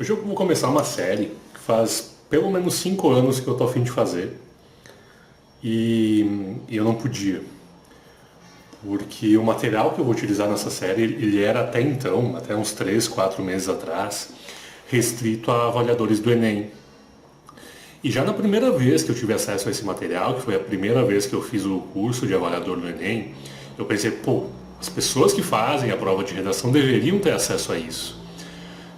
Hoje eu vou começar uma série que faz pelo menos 5 anos que eu tô a fim de fazer e eu não podia, porque o material que eu vou utilizar nessa série, ele era até então, até uns 3, 4 meses atrás, restrito a avaliadores do Enem. E já na primeira vez que eu tive acesso a esse material, que foi a primeira vez que eu fiz o curso de avaliador do Enem, eu pensei, pô, as pessoas que fazem a prova de redação deveriam ter acesso a isso.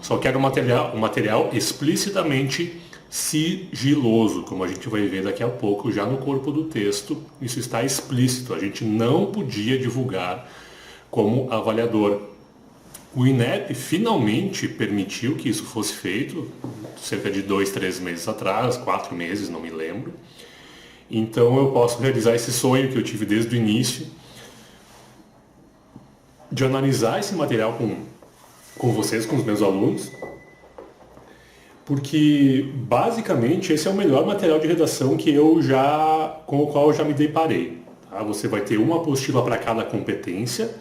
Só que era um material explicitamente sigiloso, como a gente vai ver daqui a pouco, já no corpo do texto, isso está explícito, a gente não podia divulgar como avaliador. O INEP finalmente permitiu que isso fosse feito, cerca de 2, 3 meses atrás, 4 meses, não me lembro. Então eu posso realizar esse sonho que eu tive desde o início, de analisar esse material com vocês, com os meus alunos, porque basicamente esse é o melhor material de redação com o qual eu já me deparei. Tá? Você vai ter uma apostila para cada competência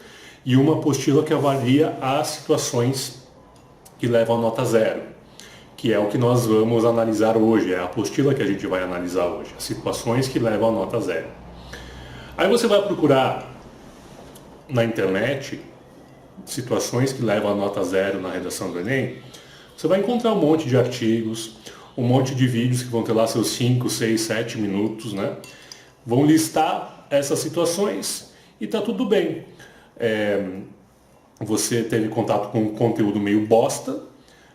e uma apostila que avalia as situações que levam a nota zero, que é o que nós vamos analisar hoje, é a apostila que a gente vai analisar hoje, as situações que levam a nota zero. Aí você vai procurar na internet situações que levam a nota zero na redação do Enem, você vai encontrar um monte de artigos, um monte de vídeos que vão ter lá seus 5, 6, 7 minutos, né? Vão listar essas situações e tá tudo bem. Você teve contato com um conteúdo meio bosta,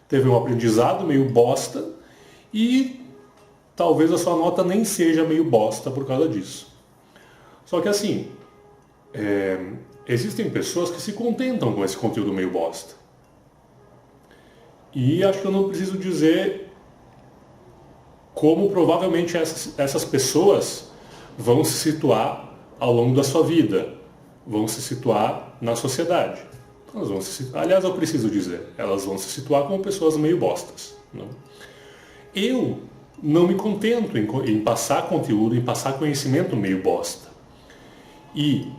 teve um aprendizado meio bosta e talvez a sua nota nem seja meio bosta por causa disso. Só que assim, existem pessoas que se contentam com esse conteúdo meio bosta. E acho que eu não preciso dizer como provavelmente essas pessoas vão se situar ao longo da sua vida, vão se situar na sociedade. Aliás, eu preciso dizer, elas vão se situar como pessoas meio bostas. Não? Eu não me contento em passar conteúdo, em passar conhecimento meio bosta. E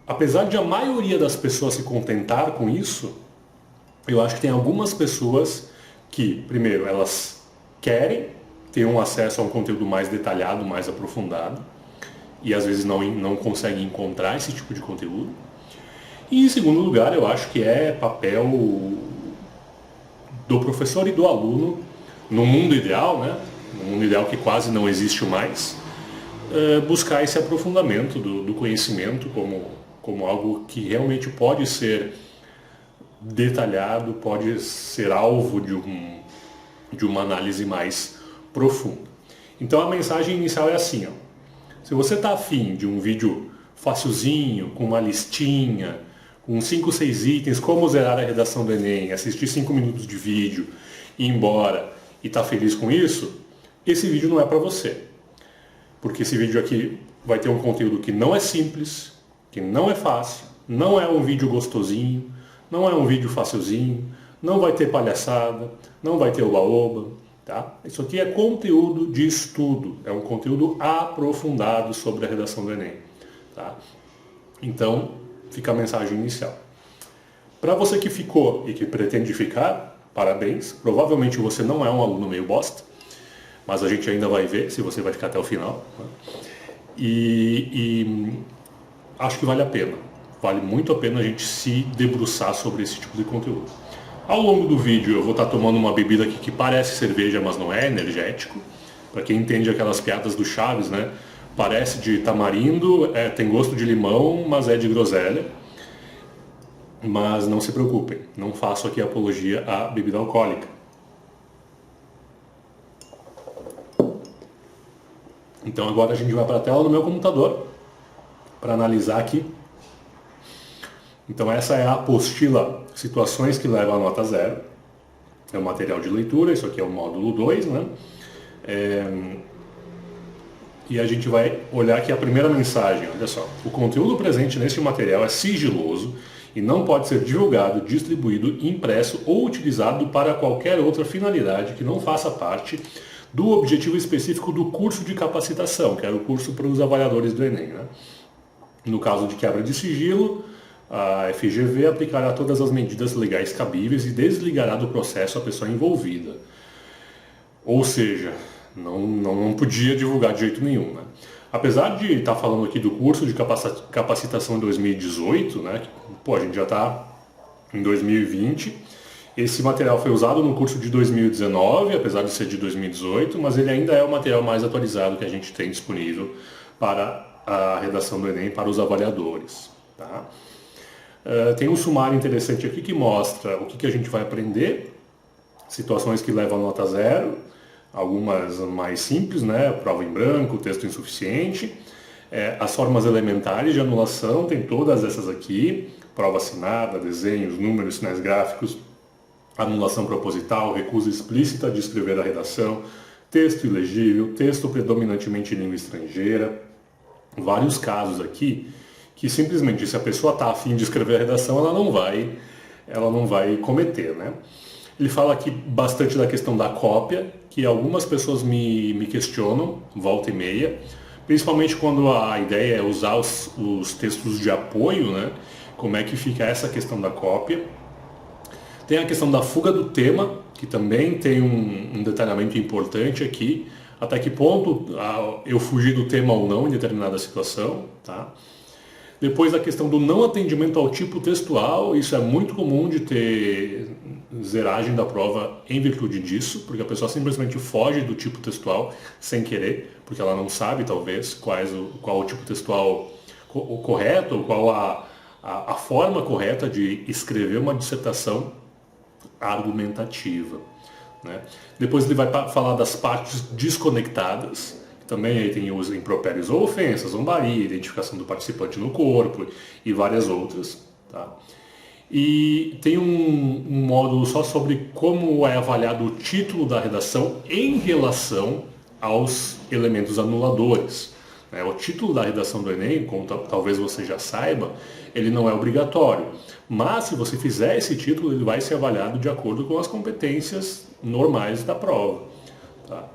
apesar de a maioria das pessoas se contentar com isso, eu acho que tem algumas pessoas que, primeiro, elas querem ter um acesso a um conteúdo mais detalhado, mais aprofundado, e às vezes não conseguem encontrar esse tipo de conteúdo. E em segundo lugar, eu acho que é papel do professor e do aluno, no mundo ideal, né? No mundo ideal que quase não existe mais, buscar esse aprofundamento do conhecimento como algo que realmente pode ser detalhado, pode ser alvo de uma análise mais profunda. Então a mensagem inicial é assim, ó. Se você está afim de um vídeo facilzinho, com uma listinha, com 5, 6 itens, como zerar a redação do Enem, assistir 5 minutos de vídeo, ir embora e estar feliz com isso, esse vídeo não é para você. Porque esse vídeo aqui vai ter um conteúdo que não é simples, que não é fácil, não é um vídeo gostosinho, não é um vídeo facilzinho, não vai ter palhaçada, não vai ter oba-oba, tá? Isso aqui é conteúdo de estudo, é um conteúdo aprofundado sobre a redação do Enem, tá? Então, fica a mensagem inicial. Para você que ficou e que pretende ficar, parabéns, provavelmente você não é um aluno meio bosta, mas a gente ainda vai ver se você vai ficar até o final, né? E acho que vale a pena. Vale muito a pena a gente se debruçar sobre esse tipo de conteúdo. Ao longo do vídeo eu vou estar tomando uma bebida aqui que parece cerveja, mas não é, energético. Para quem entende aquelas piadas do Chaves, né? Parece de tamarindo, tem gosto de limão, mas é de groselha. Mas não se preocupem, não faço aqui apologia à bebida alcoólica. Então agora a gente vai para a tela do meu computador para analisar aqui. Então essa é a apostila Situações que levam a nota zero. É o material de leitura, isso aqui é o módulo 2, né? E a gente vai olhar aqui a primeira mensagem, olha só. O conteúdo presente neste material é sigiloso e não pode ser divulgado, distribuído, impresso ou utilizado para qualquer outra finalidade que não faça parte do objetivo específico do curso de capacitação, que era o curso para os avaliadores do Enem, né? No caso de quebra de sigilo, a FGV aplicará todas as medidas legais cabíveis e desligará do processo a pessoa envolvida. Ou seja, não podia divulgar de jeito nenhum, né? Apesar de estar falando aqui do curso de capacitação em 2018, né? Pô, a gente já está em 2020. Esse material foi usado no curso de 2019, apesar de ser de 2018, mas ele ainda é o material mais atualizado que a gente tem disponível para a redação do Enem, para os avaliadores. Tá? Tem um sumário interessante aqui que mostra o que a gente vai aprender, situações que levam a nota zero, algumas mais simples, né? Prova em branco, texto insuficiente, as formas elementares de anulação, tem todas essas aqui, prova assinada, desenhos, números, sinais gráficos, anulação proposital, recusa explícita de escrever a redação, texto ilegível, texto predominantemente em língua estrangeira, vários casos aqui que simplesmente se a pessoa está afim de escrever a redação, ela não vai cometer, né? Ele fala aqui bastante da questão da cópia, que algumas pessoas me questionam, volta e meia, principalmente quando a ideia é usar os textos de apoio, né? Como é que fica essa questão da cópia. Tem a questão da fuga do tema, que também tem um detalhamento importante aqui, até que ponto eu fugi do tema ou não em determinada situação, tá? Depois a questão do não atendimento ao tipo textual, isso é muito comum de ter zeragem da prova em virtude disso, porque a pessoa simplesmente foge do tipo textual sem querer, porque ela não sabe talvez qual o tipo textual correto, ou qual a forma correta de escrever uma dissertação argumentativa. Né? Depois ele vai falar das partes desconectadas, também aí tem os impropérios ou ofensas, zombaria, identificação do participante no corpo e várias outras. Tá? E tem um módulo só sobre como é avaliado o título da redação em relação aos elementos anuladores. Né? O título da redação do Enem, como talvez você já saiba, ele não é obrigatório. Mas se você fizer esse título, ele vai ser avaliado de acordo com as competências normais da prova. Tá?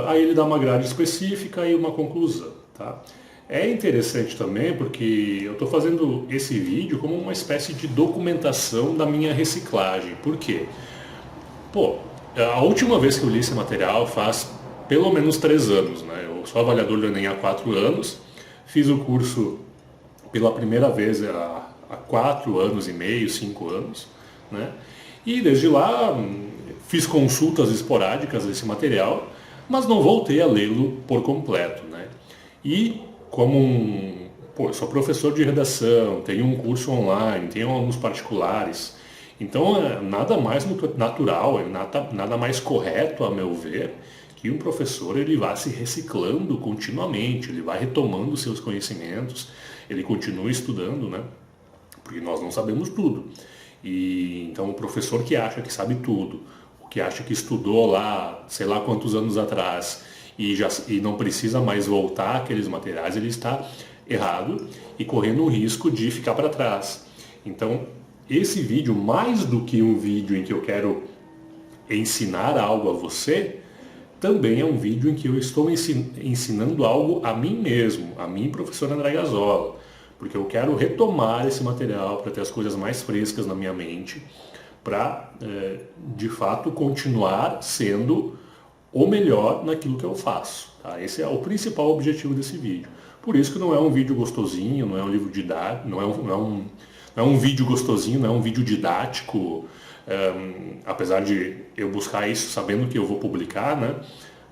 Aí ele dá uma grade específica e uma conclusão. Tá? É interessante também porque eu estou fazendo esse vídeo como uma espécie de documentação da minha reciclagem. Por quê? Pô, a última vez que eu li esse material faz pelo menos 3 anos. Né? Eu sou avaliador do Enem há 4 anos, fiz o curso pela primeira vez há 4 anos e meio, 5 anos. Né? E desde lá fiz consultas esporádicas desse material, mas não voltei a lê-lo por completo, né? E como eu sou professor de redação, tenho um curso online, tenho alunos particulares, então nada mais natural, nada mais correto, a meu ver, que um professor ele vá se reciclando continuamente, ele vai retomando seus conhecimentos, ele continua estudando, né? Porque nós não sabemos tudo. E então o professor que acha que sabe tudo, que acha que estudou lá, sei lá quantos anos atrás, e não precisa mais voltar àqueles materiais, ele está errado e correndo o risco de ficar para trás. Então, esse vídeo, mais do que um vídeo em que eu quero ensinar algo a você, também é um vídeo em que eu estou ensinando algo a mim mesmo, a mim, professor André Gazola, porque eu quero retomar esse material para ter as coisas mais frescas na minha mente, para, de fato, continuar sendo o melhor naquilo que eu faço. Tá? Esse é o principal objetivo desse vídeo. Por isso que não é um vídeo gostosinho, não é um livro didático, não é um vídeo gostosinho, não é um vídeo didático, apesar de eu buscar isso sabendo que eu vou publicar, né?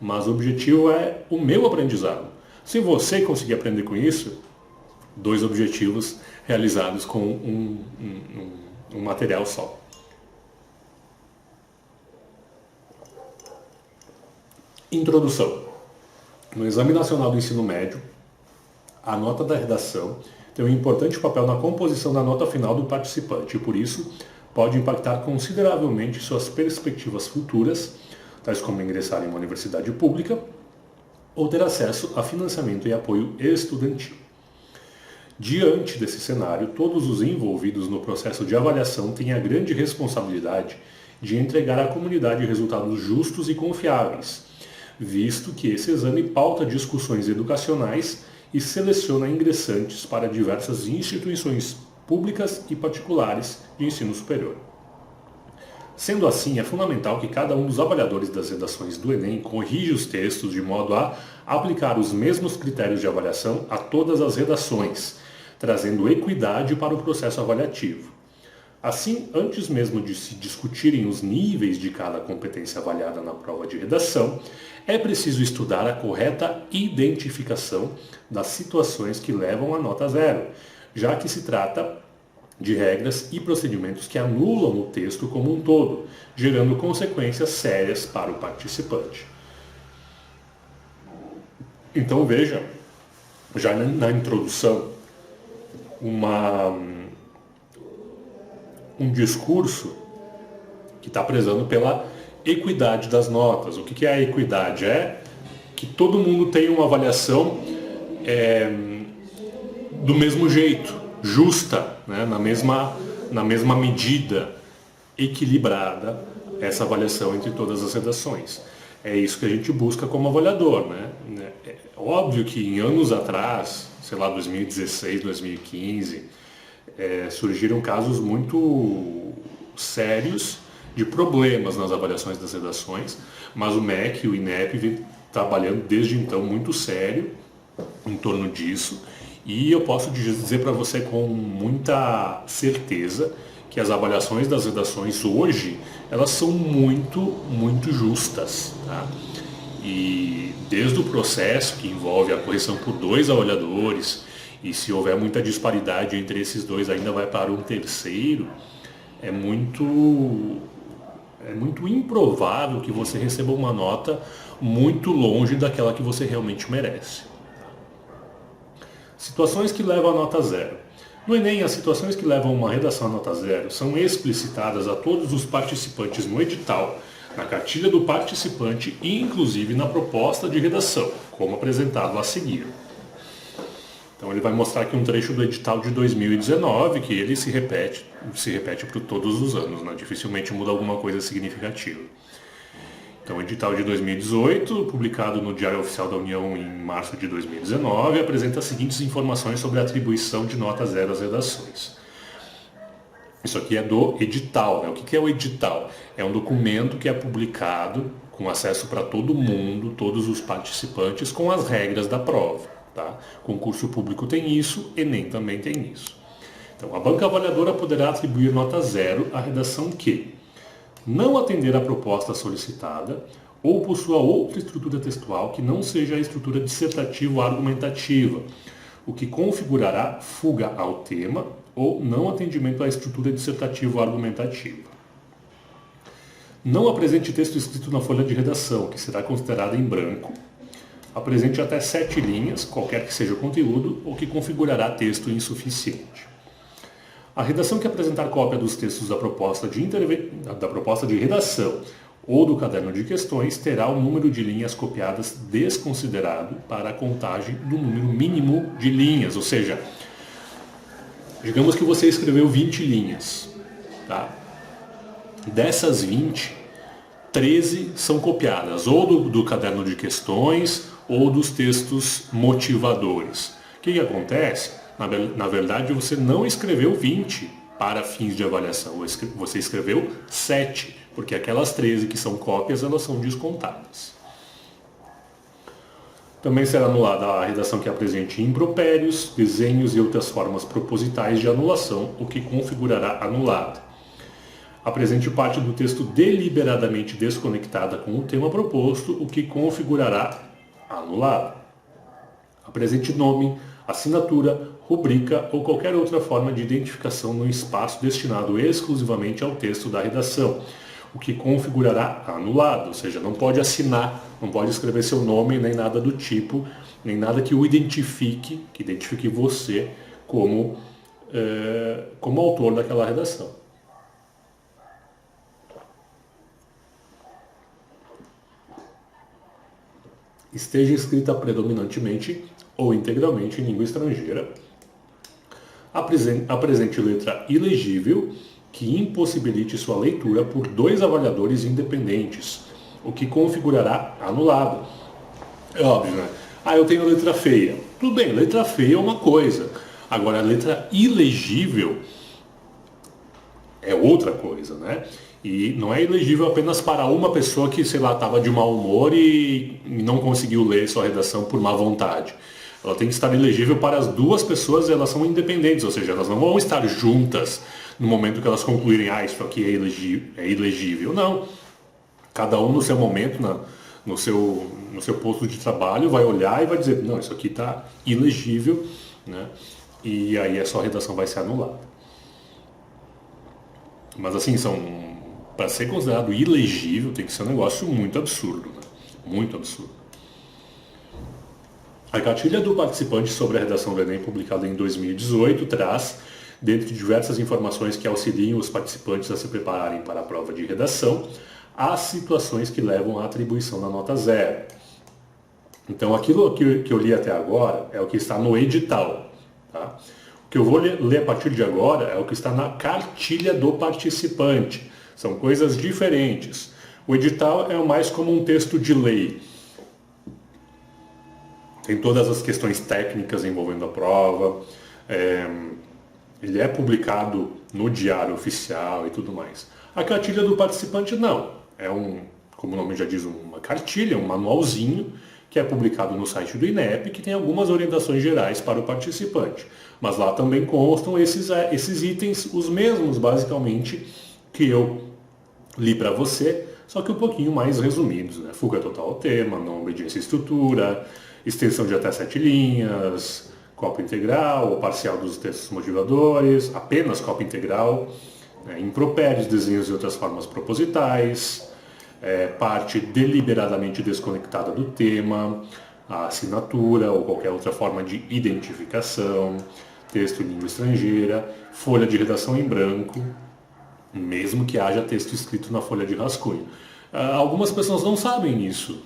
Mas o objetivo é o meu aprendizado. Se você conseguir aprender com isso, 2 objetivos realizados com um material só. Introdução. No Exame Nacional do Ensino Médio, a nota da redação tem um importante papel na composição da nota final do participante e, por isso, pode impactar consideravelmente suas perspectivas futuras, tais como ingressar em uma universidade pública ou ter acesso a financiamento e apoio estudantil. Diante desse cenário, todos os envolvidos no processo de avaliação têm a grande responsabilidade de entregar à comunidade resultados justos e confiáveis, visto que esse exame pauta discussões educacionais e seleciona ingressantes para diversas instituições públicas e particulares de ensino superior. Sendo assim, é fundamental que cada um dos avaliadores das redações do Enem corrija os textos de modo a aplicar os mesmos critérios de avaliação a todas as redações, trazendo equidade para o processo avaliativo. Assim, antes mesmo de se discutirem os níveis de cada competência avaliada na prova de redação, é preciso estudar a correta identificação das situações que levam a nota zero, já que se trata de regras e procedimentos que anulam o texto como um todo, gerando consequências sérias para o participante. Então veja, já na introdução, um discurso que está prezando pela equidade das notas. O que é a equidade? É que todo mundo tem uma avaliação do mesmo jeito, justa, né? na mesma medida, equilibrada, essa avaliação entre todas as redações. É isso que a gente busca como avaliador, né? É óbvio que em anos atrás, sei lá, 2016, 2015, surgiram casos muito sérios de problemas nas avaliações das redações, mas o MEC e o INEP vem trabalhando desde então muito sério em torno disso, e eu posso dizer para você com muita certeza que as avaliações das redações hoje, elas são muito, muito justas, tá? E desde o processo que envolve a correção por 2 avaliadores, e se houver muita disparidade entre esses 2 ainda vai para um terceiro, é muito improvável que você receba uma nota muito longe daquela que você realmente merece. Situações que levam a nota zero. No Enem, as situações que levam uma redação a nota zero são explicitadas a todos os participantes no edital, na cartilha do participante e inclusive na proposta de redação, como apresentado a seguir. Então ele vai mostrar aqui um trecho do edital de 2019, que ele se repete por todos os anos, né? Dificilmente muda alguma coisa significativa. Então, o edital de 2018, publicado no Diário Oficial da União em março de 2019, apresenta as seguintes informações sobre a atribuição de nota zero às redações. Isso aqui é do edital, né? O que é o edital? É um documento que é publicado com acesso para todo mundo, todos os participantes, com as regras da prova. Tá? Concurso público tem isso, Enem também tem isso. Então, a banca avaliadora poderá atribuir nota zero à redação que não atender à proposta solicitada ou possua outra estrutura textual que não seja a estrutura dissertativo-argumentativa, o que configurará fuga ao tema ou não atendimento à estrutura dissertativo-argumentativa. Não apresente texto escrito na folha de redação, que será considerada em branco. Apresente até 7 linhas, qualquer que seja o conteúdo, ou que configurará texto insuficiente. A redação que apresentar cópia dos textos da proposta de redação ou do caderno de questões terá o número de linhas copiadas desconsiderado para a contagem do número mínimo de linhas, ou seja, digamos que você escreveu 20 linhas, tá? Dessas 20, 13 são copiadas ou do caderno de questões ou dos textos motivadores. O que acontece? Na verdade, você não escreveu 20 para fins de avaliação, você escreveu 7, porque aquelas 13 que são cópias, elas são descontadas. Também será anulada a redação que apresente impropérios, desenhos e outras formas propositais de anulação, o que configurará anulado. Apresente parte do texto deliberadamente desconectada com o tema proposto, o que configurará anulado. Apresente nome, assinatura, rubrica ou qualquer outra forma de identificação no espaço destinado exclusivamente ao texto da redação, o que configurará anulado, ou seja, não pode assinar, não pode escrever seu nome, nem nada do tipo, nem nada que o identifique, que identifique você como autor daquela redação. Esteja escrita predominantemente ou integralmente em língua estrangeira. Apresente letra ilegível que impossibilite sua leitura por 2 avaliadores independentes, o que configurará anulado. É óbvio, né? Eu tenho letra feia. Tudo bem, letra feia é uma coisa. Agora, a letra ilegível é outra coisa, né? E não é ilegível apenas para uma pessoa que, sei lá, estava de mau humor e não conseguiu ler sua redação por má vontade. Ela tem que estar ilegível para as duas pessoas, elas são independentes, ou seja, elas não vão estar juntas no momento que elas concluírem, isso aqui é ilegível. Não. Cada um no seu momento, no seu posto de trabalho, vai olhar e vai dizer, não, isso aqui está ilegível, né? E aí a sua redação vai ser anulada. Mas assim, para ser considerado ilegível, tem que ser um negócio muito absurdo, né? Muito absurdo. A cartilha do participante sobre a redação do Enem, publicada em 2018, traz, dentre diversas informações que auxiliam os participantes a se prepararem para a prova de redação, as situações que levam à atribuição da nota zero. Então, aquilo que eu li até agora é o que está no edital. Tá? O que eu vou ler a partir de agora é o que está na cartilha do participante. São coisas diferentes. O edital é mais como um texto de lei. Tem todas as questões técnicas envolvendo a prova. Ele é publicado no Diário Oficial e tudo mais. A cartilha do participante não. É como o nome já diz, uma cartilha, um manualzinho que é publicado no site do INEP, que tem algumas orientações gerais para o participante. Mas lá também constam esses itens, os mesmos, basicamente, que eu li para você, só que um pouquinho mais resumidos. Né? Fuga total ao tema, não obediência à estrutura, extensão de até 7 linhas, cópia integral ou parcial dos textos motivadores, apenas cópia integral, impropérios, desenhos e outras formas propositais, parte deliberadamente desconectada do tema, a assinatura ou qualquer outra forma de identificação, texto em língua estrangeira, folha de redação em branco, mesmo que haja texto escrito na folha de rascunho. Algumas pessoas não sabem isso.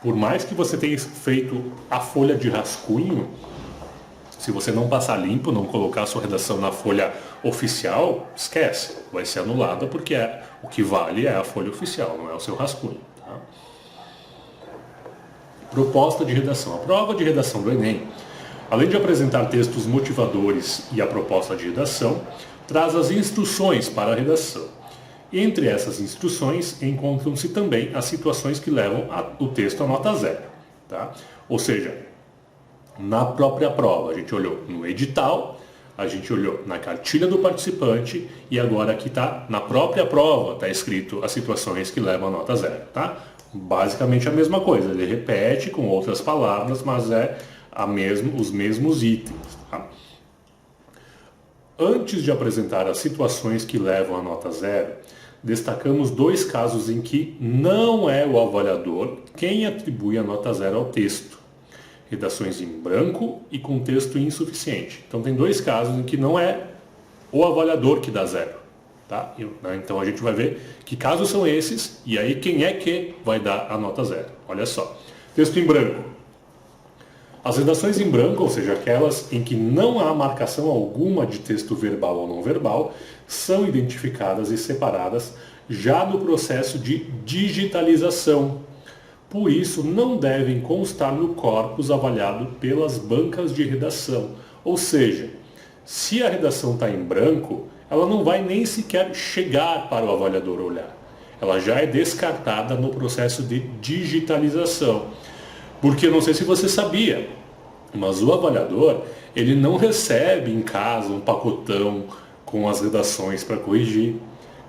Por mais que você tenha feito a folha de rascunho, se você não passar limpo, não colocar a sua redação na folha oficial, esquece, vai ser anulada porque o que vale é a folha oficial, não é o seu rascunho. Tá? Proposta de redação. A prova de redação do Enem, além de apresentar textos motivadores e a proposta de redação, traz as instruções para a redação. Entre essas instruções encontram-se também as situações que levam o texto a nota zero. Tá? Ou seja, na própria prova, a gente olhou no edital, a gente olhou na cartilha do participante e agora aqui está na própria prova, está escrito as situações que levam a nota zero. Tá? Basicamente a mesma coisa, ele repete com outras palavras, mas os mesmos itens. Tá? Antes de apresentar as situações que levam a nota zero, destacamos 2 casos em que não é o avaliador quem atribui a nota zero ao texto. Redações em branco e com texto insuficiente. Então tem 2 casos em que não é o avaliador que dá zero. Tá? Então a gente vai ver que casos são esses e aí quem é que vai dar a nota zero. Olha só. Texto em branco. As redações em branco, ou seja, aquelas em que não há marcação alguma de texto verbal ou não verbal, são identificadas e separadas já no processo de digitalização. Por isso, não devem constar no corpus avaliado pelas bancas de redação. Ou seja, se a redação está em branco, ela não vai nem sequer chegar para o avaliador olhar. Ela já é descartada no processo de digitalização. Porque eu não sei se você sabia, mas o avaliador, ele não recebe em casa um pacotão com as redações para corrigir,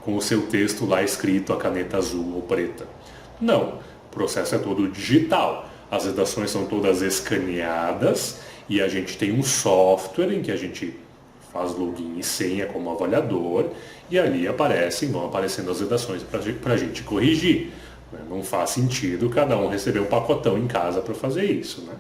com o seu texto lá escrito a caneta azul ou preta. Não, o processo é todo digital. As redações são todas escaneadas e a gente tem um software em que a gente faz login e senha como avaliador e ali vão aparecendo as redações para a gente corrigir. Não faz sentido cada um receber um pacotão em casa para fazer isso. Né?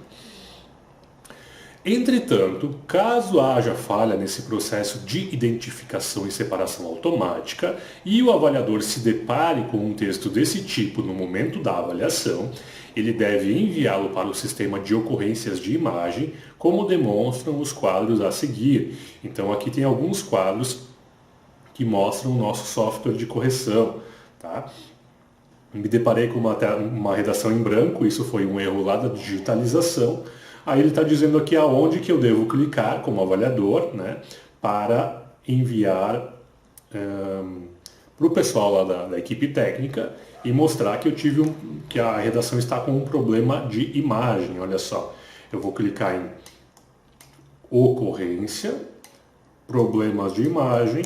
Entretanto, caso haja falha nesse processo de identificação e separação automática e o avaliador se depare com um texto desse tipo no momento da avaliação, ele deve enviá-lo para o sistema de ocorrências de imagem, como demonstram os quadros a seguir. Então aqui tem alguns quadros que mostram o nosso software de correção. Tá? me deparei com uma redação em branco, isso foi um erro lá da digitalização. Aí ele está dizendo aqui aonde que eu devo clicar como avaliador, né, para enviar para o pessoal lá da equipe técnica e mostrar que que a redação está com um problema de imagem. Olha só, eu vou clicar em ocorrência, problemas de imagem,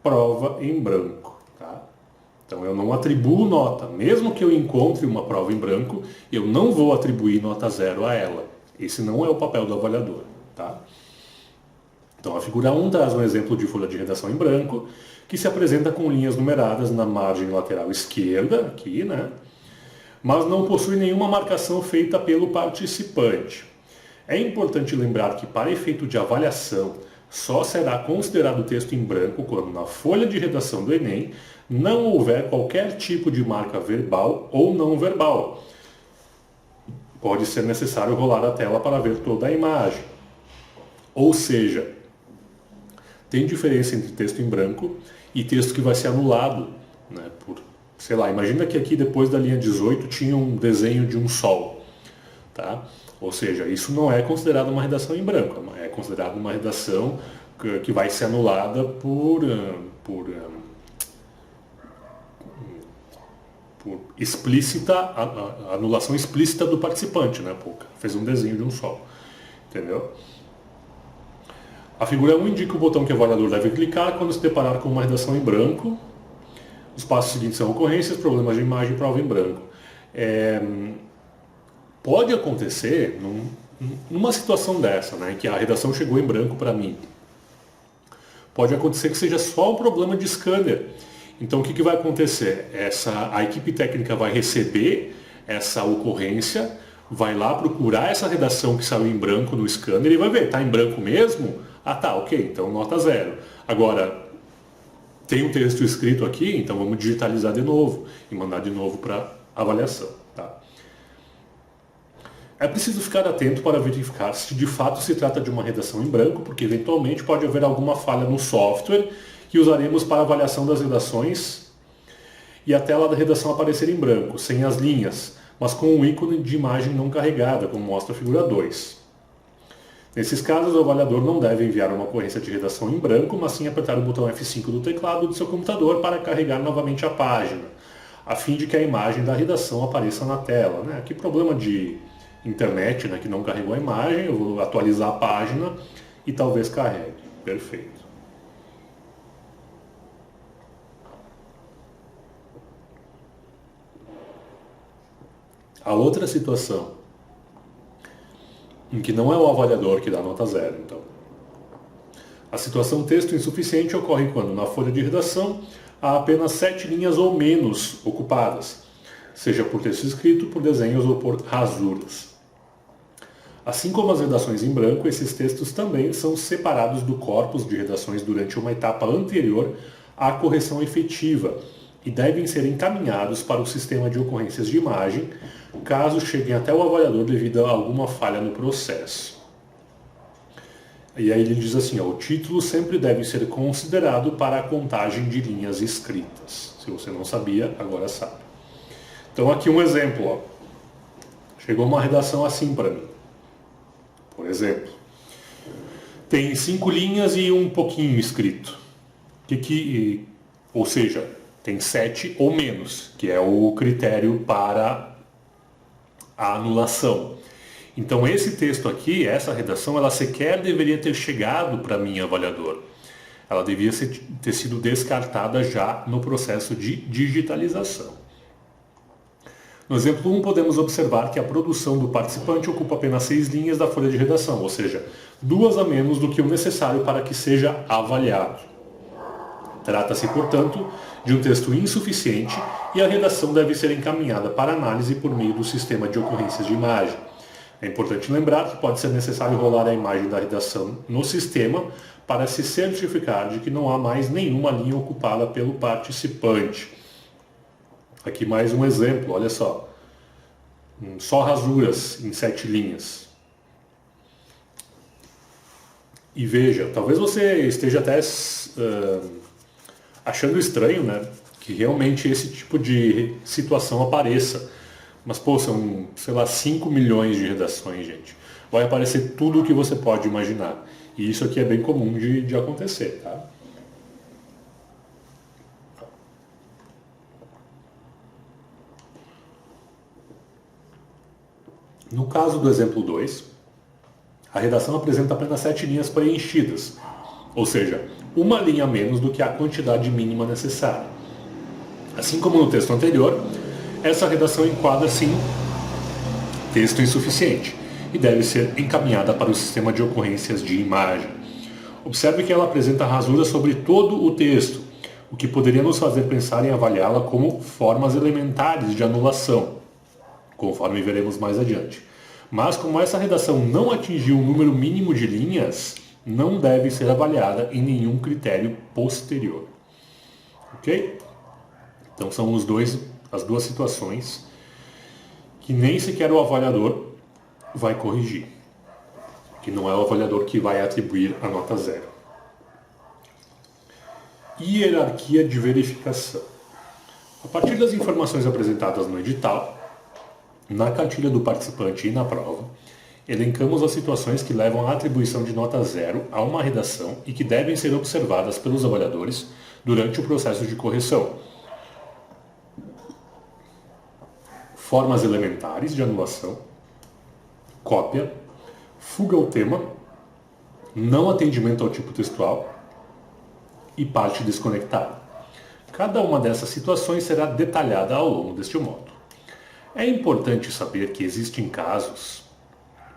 prova em branco. Tá? Então eu não atribuo nota. Mesmo que eu encontre uma prova em branco, eu não vou atribuir nota 0 a ela. Esse não é o papel do avaliador. Tá? Então a figura 1 traz um exemplo de folha de redação em branco, que se apresenta com linhas numeradas na margem lateral esquerda, aqui, né? Mas não possui nenhuma marcação feita pelo participante. É importante lembrar que, para efeito de avaliação, só será considerado o texto em branco quando na folha de redação do Enem não houver qualquer tipo de marca verbal ou não verbal. Pode ser necessário rolar a tela para ver toda a imagem. Ou seja, tem diferença entre texto em branco e texto que vai ser anulado, né, sei lá, imagina que aqui depois da linha 18 tinha um desenho de um sol, tá? Ou seja, isso não é considerado uma redação em branco, é considerado uma redação que vai ser anulada por explícita, anulação explícita do participante, né? Pô, fez um desenho de um sol, entendeu? A figura 1 indica o botão que o avaliador deve clicar quando se deparar com uma redação em branco. Os passos seguintes são ocorrências, problemas de imagem e prova em branco. Pode acontecer numa situação dessa, né, que a redação chegou em branco para mim. Pode acontecer que seja só um problema de scanner. Então o que vai acontecer? A equipe técnica vai receber essa ocorrência, vai lá procurar essa redação que saiu em branco no scanner e vai ver, está em branco mesmo? Ah tá, ok, então nota 0. Agora, tem um texto escrito aqui, então vamos digitalizar de novo e mandar de novo para avaliação. Tá? É preciso ficar atento para verificar se de fato se trata de uma redação em branco, porque eventualmente pode haver alguma falha no software que usaremos para avaliação das redações e a tela da redação aparecer em branco, sem as linhas, mas com um ícone de imagem não carregada, como mostra a figura 2. Nesses casos, o avaliador não deve enviar uma ocorrência de redação em branco, mas sim apertar o botão F5 do teclado do seu computador para carregar novamente a página, a fim de que a imagem da redação apareça na tela. Né? Aqui problema de internet, né, que não carregou a imagem, eu vou atualizar a página e talvez carregue. Perfeito. A outra situação em que não é o avaliador que dá nota 0, então. A situação texto insuficiente ocorre quando, na folha de redação, há apenas 7 linhas ou menos ocupadas, seja por texto escrito, por desenhos ou por rasuras. Assim como as redações em branco, esses textos também são separados do corpus de redações durante uma etapa anterior à correção efetiva e devem ser encaminhados para o sistema de ocorrências de imagem, caso cheguem até o avaliador devido a alguma falha no processo. E aí ele diz assim, ó, o título sempre deve ser considerado para a contagem de linhas escritas. Se você não sabia, agora sabe. Então aqui um exemplo, ó. Chegou uma redação assim para mim. Por exemplo, tem 5 linhas e um pouquinho escrito. Ou seja, tem 7 ou menos, que é o critério para a anulação. Então esse texto aqui, essa redação, ela sequer deveria ter chegado para mim, avaliador. Ela devia ter sido descartada já no processo de digitalização. No exemplo 1, podemos observar que a produção do participante ocupa apenas 6 linhas da folha de redação, ou seja, 2 a menos do que o necessário para que seja avaliado. Trata-se, portanto, de um texto insuficiente e a redação deve ser encaminhada para análise por meio do sistema de ocorrências de imagem. É importante lembrar que pode ser necessário rolar a imagem da redação no sistema para se certificar de que não há mais nenhuma linha ocupada pelo participante. Aqui mais um exemplo, olha só. Só rasuras em 7 linhas. E veja, talvez você esteja até achando estranho, né, que realmente esse tipo de situação apareça. Mas, pô, são, sei lá, 5 milhões de redações, gente. Vai aparecer tudo o que você pode imaginar. E isso aqui é bem comum de acontecer, tá? No caso do exemplo 2, a redação apresenta apenas 7 linhas preenchidas, ou seja, uma linha a menos do que a quantidade mínima necessária. Assim como no texto anterior, essa redação enquadra sim texto insuficiente e deve ser encaminhada para o sistema de ocorrências de imagem. Observe que ela apresenta rasuras sobre todo o texto, o que poderia nos fazer pensar em avaliá-la como formas elementares de anulação, conforme veremos mais adiante. Mas como essa redação não atingiu o número mínimo de linhas, não deve ser avaliada em nenhum critério posterior. Ok? Então são as duas situações que nem sequer o avaliador vai corrigir, que não é o avaliador que vai atribuir a nota 0. Hierarquia de verificação. A partir das informações apresentadas no edital, na cartilha do participante e na prova, elencamos as situações que levam à atribuição de nota 0 a uma redação e que devem ser observadas pelos avaliadores durante o processo de correção. Formas elementares de anulação, cópia, fuga ao tema, não atendimento ao tipo textual e parte desconectada. Cada uma dessas situações será detalhada ao longo deste módulo. É importante saber que existem casos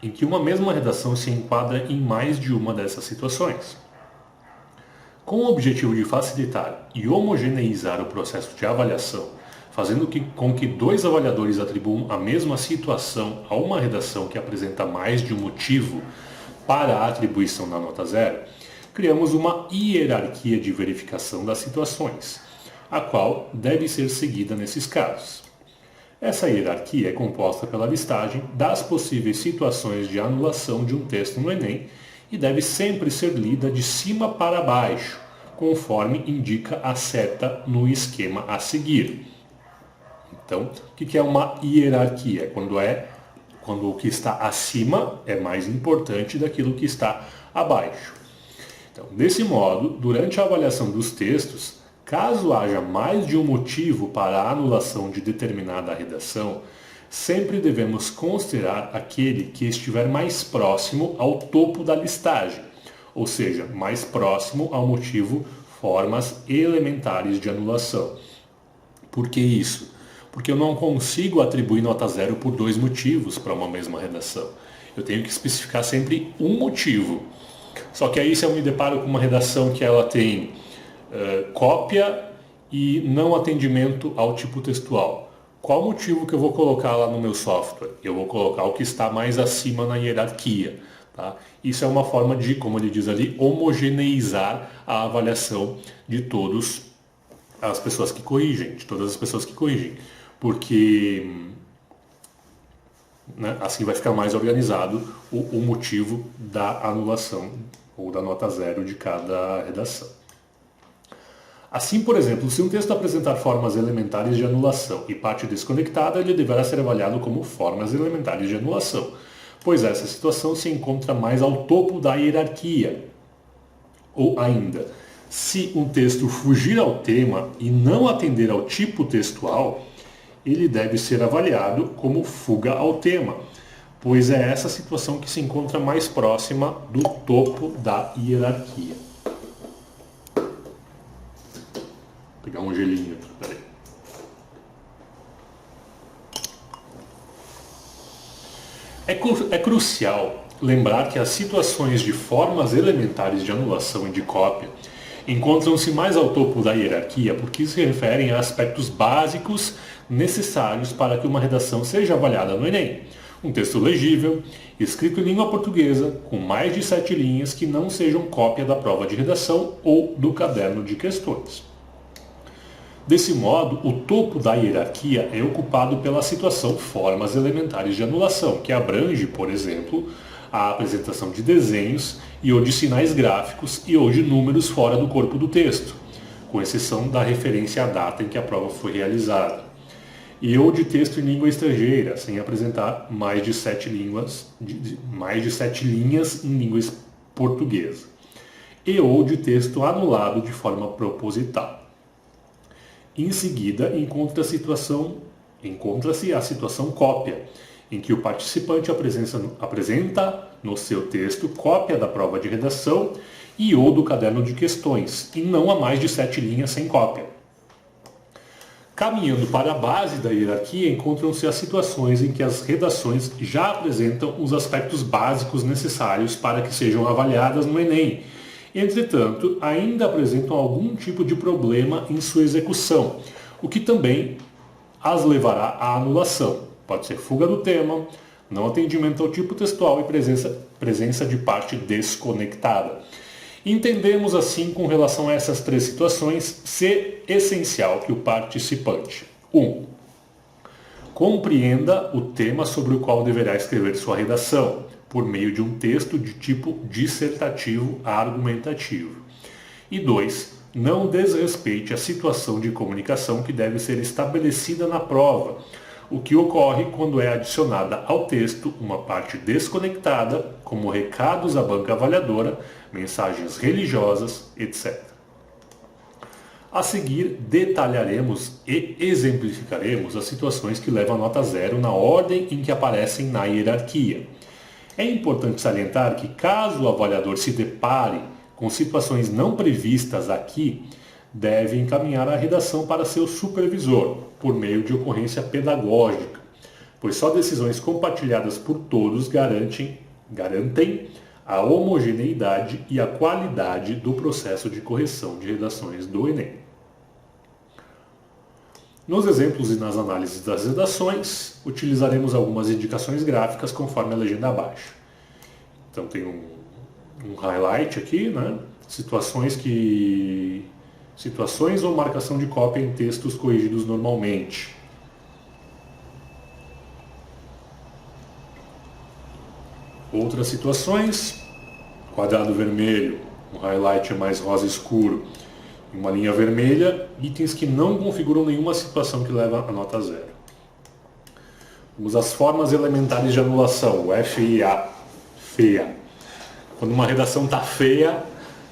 em que uma mesma redação se enquadra em mais de uma dessas situações. Com o objetivo de facilitar e homogeneizar o processo de avaliação, fazendo com que 2 avaliadores atribuam a mesma situação a uma redação que apresenta mais de um motivo para a atribuição da nota 0, criamos uma hierarquia de verificação das situações, a qual deve ser seguida nesses casos. Essa hierarquia é composta pela listagem das possíveis situações de anulação de um texto no Enem e deve sempre ser lida de cima para baixo, conforme indica a seta no esquema a seguir. Então, o que é uma hierarquia? Quando o que está acima é mais importante daquilo que está abaixo. Então, desse modo, durante a avaliação dos textos, caso haja mais de um motivo para a anulação de determinada redação, sempre devemos considerar aquele que estiver mais próximo ao topo da listagem, ou seja, mais próximo ao motivo formas elementares de anulação. Por que isso? Porque eu não consigo atribuir nota 0 por 2 motivos para uma mesma redação. Eu tenho que especificar sempre um motivo. Só que aí se eu me deparo com uma redação que ela tem cópia e não atendimento ao tipo textual, qual motivo que eu vou colocar lá no meu software? Eu vou colocar o que está mais acima na hierarquia. Tá? Isso é uma forma de, como ele diz ali, homogeneizar a avaliação de todas as pessoas que corrigem, porque né, assim vai ficar mais organizado o motivo da anulação ou da nota 0 de cada redação. Assim, por exemplo, se um texto apresentar formas elementares de anulação e parte desconectada, ele deverá ser avaliado como formas elementares de anulação, pois essa situação se encontra mais ao topo da hierarquia. Ou ainda, se um texto fugir ao tema e não atender ao tipo textual, ele deve ser avaliado como fuga ao tema, pois é essa situação que se encontra mais próxima do topo da hierarquia. Vou pegar um gelinho aqui, peraí. É crucial lembrar que as situações de formas elementares de anulação e de cópia encontram-se mais ao topo da hierarquia porque se referem a aspectos básicos necessários para que uma redação seja avaliada no Enem. Um texto legível, escrito em língua portuguesa, com mais de 7 linhas que não sejam cópia da prova de redação ou do caderno de questões. Desse modo, o topo da hierarquia é ocupado pela situação formas elementares de anulação, que abrange, por exemplo, a apresentação de desenhos e ou de sinais gráficos e ou de números fora do corpo do texto. com exceção da referência à data em que a prova foi realizada. E ou de texto em língua estrangeira, sem apresentar mais de 7 linhas em língua portuguesa. E ou de texto anulado de forma proposital. Em seguida, encontra-se a situação cópia, em que o participante apresenta no seu texto cópia da prova de redação e ou do caderno de questões, e não há mais de 7 linhas sem cópia. Caminhando para a base da hierarquia, encontram-se as situações em que as redações já apresentam os aspectos básicos necessários para que sejam avaliadas no Enem. Entretanto, ainda apresentam algum tipo de problema em sua execução, o que também as levará à anulação. Pode ser fuga do tema, não atendimento ao tipo textual e presença de parte desconectada. Entendemos assim, com relação a essas 3 situações, ser essencial que o participante 1. Compreenda o tema sobre o qual deverá escrever sua redação, por meio de um texto de tipo dissertativo argumentativo. E 2. Não desrespeite a situação de comunicação que deve ser estabelecida na prova, o que ocorre quando é adicionada ao texto uma parte desconectada, como recados à banca avaliadora, mensagens religiosas, etc. A seguir, detalharemos e exemplificaremos as situações que levam a nota 0 na ordem em que aparecem na hierarquia. É importante salientar que, caso o avaliador se depare com situações não previstas aqui, deve encaminhar a redação para seu supervisor, por meio de ocorrência pedagógica, pois só decisões compartilhadas por todos garantem a homogeneidade e a qualidade do processo de correção de redações do Enem. Nos exemplos e nas análises das redações, utilizaremos algumas indicações gráficas conforme a legenda abaixo. Então tem um highlight aqui, né? Situações ou marcação de cópia em textos corrigidos normalmente. Outras situações, quadrado vermelho, um highlight mais rosa escuro, e uma linha vermelha, itens que não configuram nenhuma situação que leva a nota 0. Vamos às formas elementares de anulação, o FEA, feia. Quando uma redação está feia,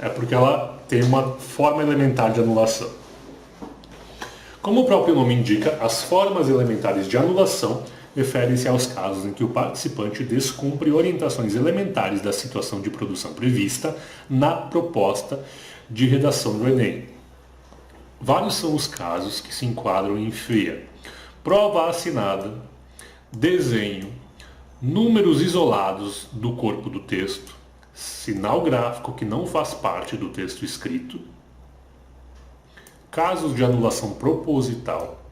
é porque ela tem uma forma elementar de anulação. Como o próprio nome indica, as formas elementares de anulação referem-se aos casos em que o participante descumpre orientações elementares da situação de produção prevista na proposta de redação do Enem. Vários são os casos que se enquadram em FEA: prova assinada, desenho, números isolados do corpo do texto, sinal gráfico que não faz parte do texto escrito, casos de anulação proposital,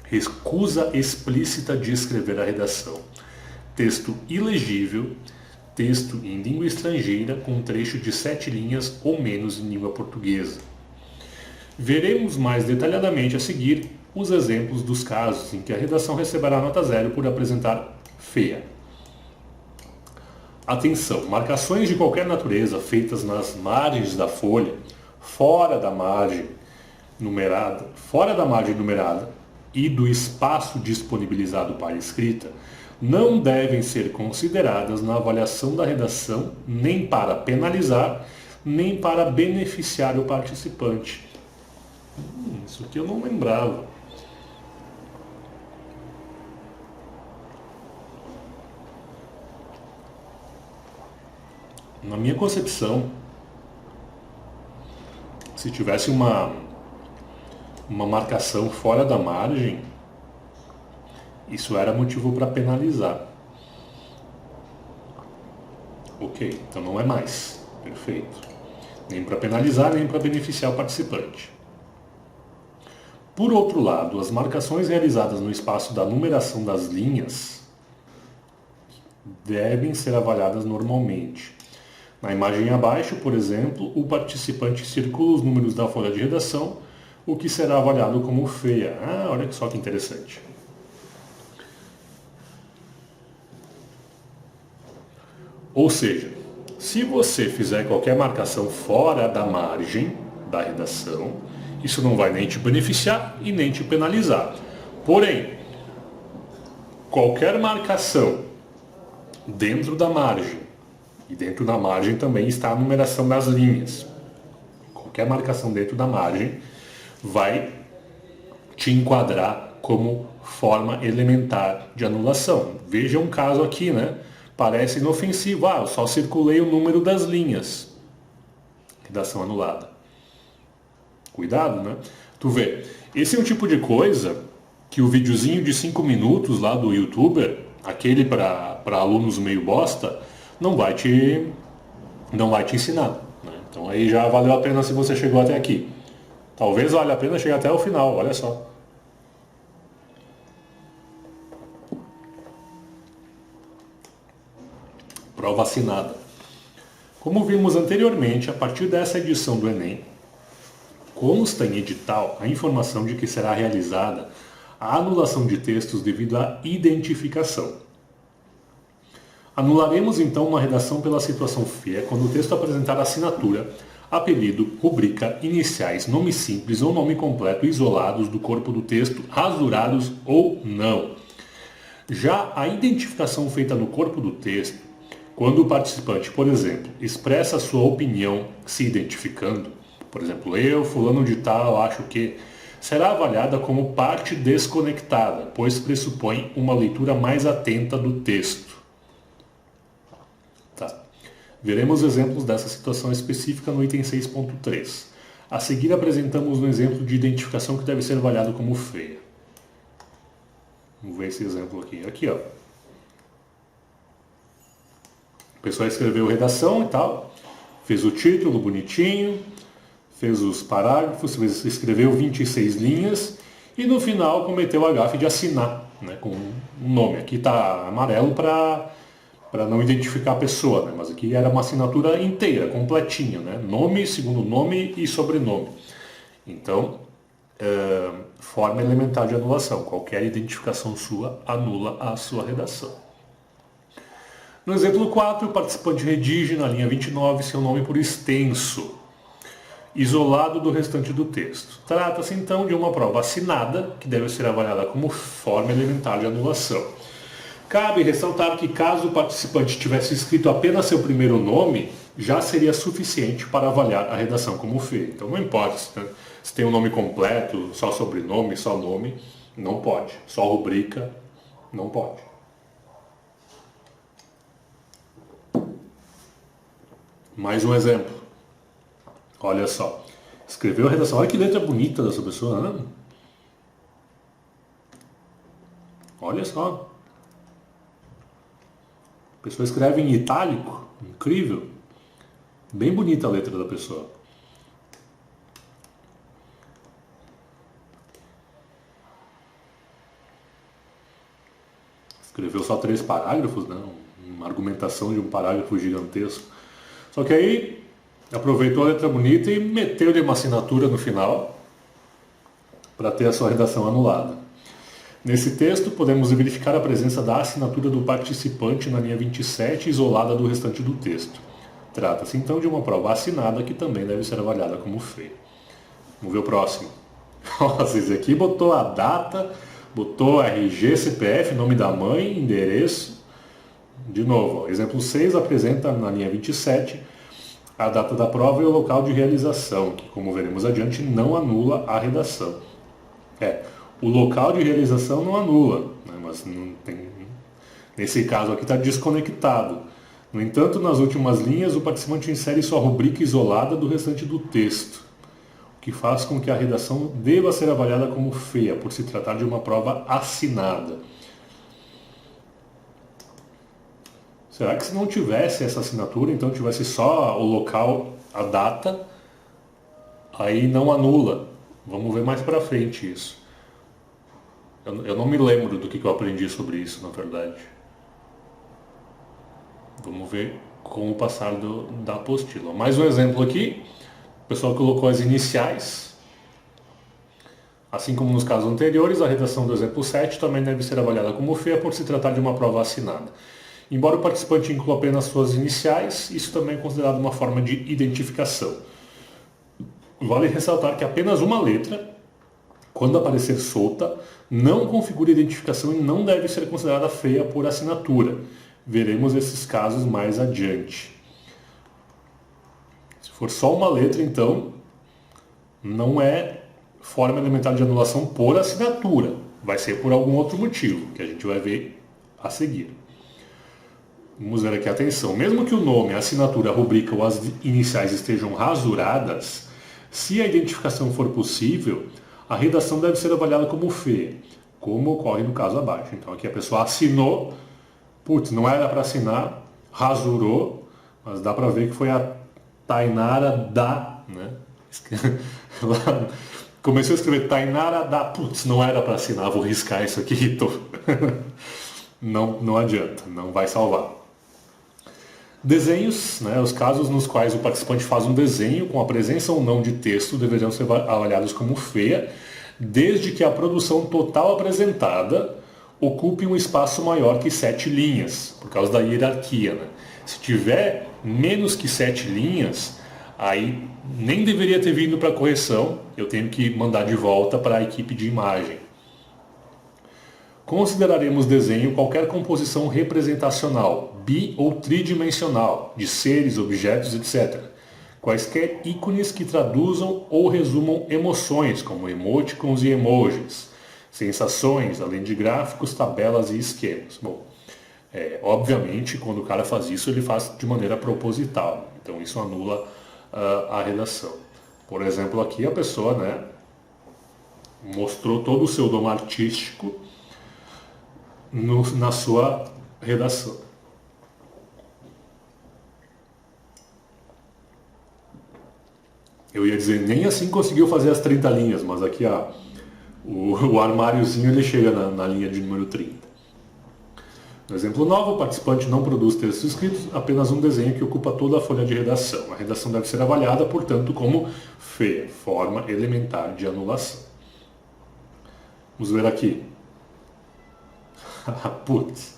recusa explícita de escrever a redação, texto ilegível, texto em língua estrangeira com um trecho de 7 linhas ou menos em língua portuguesa. Veremos mais detalhadamente a seguir os exemplos dos casos em que a redação receberá nota 0 por apresentar FEA. Atenção, marcações de qualquer natureza feitas nas margens da folha, fora da margem numerada e do espaço disponibilizado para escrita, não devem ser consideradas na avaliação da redação nem para penalizar, nem para beneficiar o participante. Isso aqui eu não lembrava. Na minha concepção, se tivesse uma marcação fora da margem, isso era motivo para penalizar. Ok, então não é mais. Perfeito. Nem para penalizar, nem para beneficiar o participante. Por outro lado, as marcações realizadas no espaço da numeração das linhas devem ser avaliadas normalmente. Na imagem abaixo, por exemplo, o participante circula os números da folha de redação, o que será avaliado como feia. Olha só que interessante. Ou seja, se você fizer qualquer marcação fora da margem da redação, Isso não vai nem te beneficiar e nem te penalizar. Porém, qualquer marcação dentro da margem, e dentro da margem também está a numeração das linhas, qualquer marcação dentro da margem vai te enquadrar como forma elementar de anulação. Veja um caso aqui, né? Parece inofensivo. Eu só circulei o número das linhas. Redação anulada. Cuidado, né? Tu vê, esse é um tipo de coisa que o videozinho de 5 minutos lá do YouTuber, aquele para alunos meio bosta, não vai te ensinar, né? Então aí já valeu a pena se você chegou até aqui. Talvez valha a pena chegar até o final, olha só. Prova assinada. Como vimos anteriormente, a partir dessa edição do Enem, consta em edital a informação de que será realizada a anulação de textos devido à identificação. Anularemos então uma redação pela situação feia quando o texto apresentar assinatura, apelido, rubrica, iniciais, nome simples ou nome completo isolados do corpo do texto, rasurados ou não. Já a identificação feita no corpo do texto, quando o participante, por exemplo, expressa sua opinião se identificando, por exemplo, eu, fulano de tal, acho que, será avaliada como parte desconectada, pois pressupõe uma leitura mais atenta do texto. Tá. Veremos exemplos dessa situação específica no item 6.3. A seguir apresentamos um exemplo de identificação que deve ser avaliado como feia. Vamos ver esse exemplo aqui. Aqui, ó. A pessoa escreveu redação e tal, fez o título bonitinho, fez os parágrafos, escreveu 26 linhas e no final cometeu a gafe de assinar, né, com um nome. Aqui está amarelo para não identificar a pessoa, né, mas aqui era uma assinatura inteira, completinha, né, nome, segundo nome e sobrenome. Então, forma elementar de anulação. Qualquer identificação sua anula a sua redação. No exemplo 4, o participante redige na linha 29 seu nome por extenso, isolado do restante do texto. Trata-se então de uma prova assinada, que deve ser avaliada como forma elementar de anulação. Cabe ressaltar que caso o participante tivesse escrito apenas seu primeiro nome, já seria suficiente para avaliar a redação como feia. Então não importa se tem um nome completo, só sobrenome, só nome, não pode. Só rubrica, não pode. Mais um exemplo. Olha só. Escreveu a redação. Olha que letra bonita dessa pessoa, né? Olha só. A pessoa escreve em itálico. Incrível. Bem bonita a letra da pessoa. Escreveu só 3 parágrafos, né? Uma argumentação de um parágrafo gigantesco. Só que aí aproveitou a letra bonita e meteu-lhe uma assinatura no final para ter a sua redação anulada. Nesse texto, podemos verificar a presença da assinatura do participante na linha 27, isolada do restante do texto. Trata-se então de uma prova assinada que também deve ser avaliada como feia. Vamos ver o próximo. Nossa, esse aqui botou a data, botou RG, CPF, nome da mãe, endereço. De novo, ó, exemplo 6 apresenta na linha 27 a data da prova e o local de realização, que, como veremos adiante, não anula a redação. O local de realização não anula, né, mas não tem, nesse caso aqui está desconectado. No entanto, nas últimas linhas, o participante insere sua rubrica isolada do restante do texto, o que faz com que a redação deva ser avaliada como feia, por se tratar de uma prova assinada. Será que se não tivesse essa assinatura, então tivesse só o local, a data, aí não anula? Vamos ver mais pra frente isso. Eu não me lembro do que eu aprendi sobre isso, na verdade. Vamos ver com o passar da apostila. Mais um exemplo aqui. O pessoal colocou as iniciais. Assim como nos casos anteriores, a redação do exemplo 7 também deve ser avaliada como feia por se tratar de uma prova assinada. Embora o participante inclua apenas suas iniciais, isso também é considerado uma forma de identificação. Vale ressaltar que apenas uma letra, quando aparecer solta, não configura identificação e não deve ser considerada feia por assinatura. Veremos esses casos mais adiante. Se for só uma letra, então, não é forma elementar de anulação por assinatura. Vai ser por algum outro motivo, que a gente vai ver a seguir. Vamos ver aqui, atenção. Mesmo que o nome, a assinatura, a rubrica ou as iniciais estejam rasuradas, se a identificação for possível, a redação deve ser avaliada como feia, como ocorre no caso abaixo. Então aqui a pessoa assinou, putz, não era para assinar, rasurou, mas dá para ver que foi a Tainara da, né? Comecei a escrever Tainara da, putz, não era para assinar, vou riscar isso aqui, não adianta, não vai salvar. Desenhos, né, os casos nos quais o participante faz um desenho com a presença ou não de texto deverão ser avaliados como feia, desde que a produção total apresentada ocupe um espaço maior que 7 linhas, por causa da hierarquia. Né? Se tiver menos que 7 linhas, aí nem deveria ter vindo para correção, eu tenho que mandar de volta para a equipe de imagem. Consideraremos desenho qualquer composição representacional, bi ou tridimensional, de seres, objetos, etc. Quaisquer ícones que traduzam ou resumam emoções, como emoticons e emojis, sensações, além de gráficos, tabelas e esquemas. Bom, obviamente, quando o cara faz isso, ele faz de maneira proposital. Então, isso anula a redação. Por exemplo, aqui a pessoa, né, mostrou todo o seu dom artístico na sua redação. Eu ia dizer, nem assim conseguiu fazer as 30 linhas, mas aqui o armáriozinho ele chega na linha de número 30. No exemplo 9, o participante não produz textos escritos, apenas um desenho que ocupa toda a folha de redação. A redação deve ser avaliada, portanto, como feia, forma elementar de anulação. Vamos ver aqui. Putz,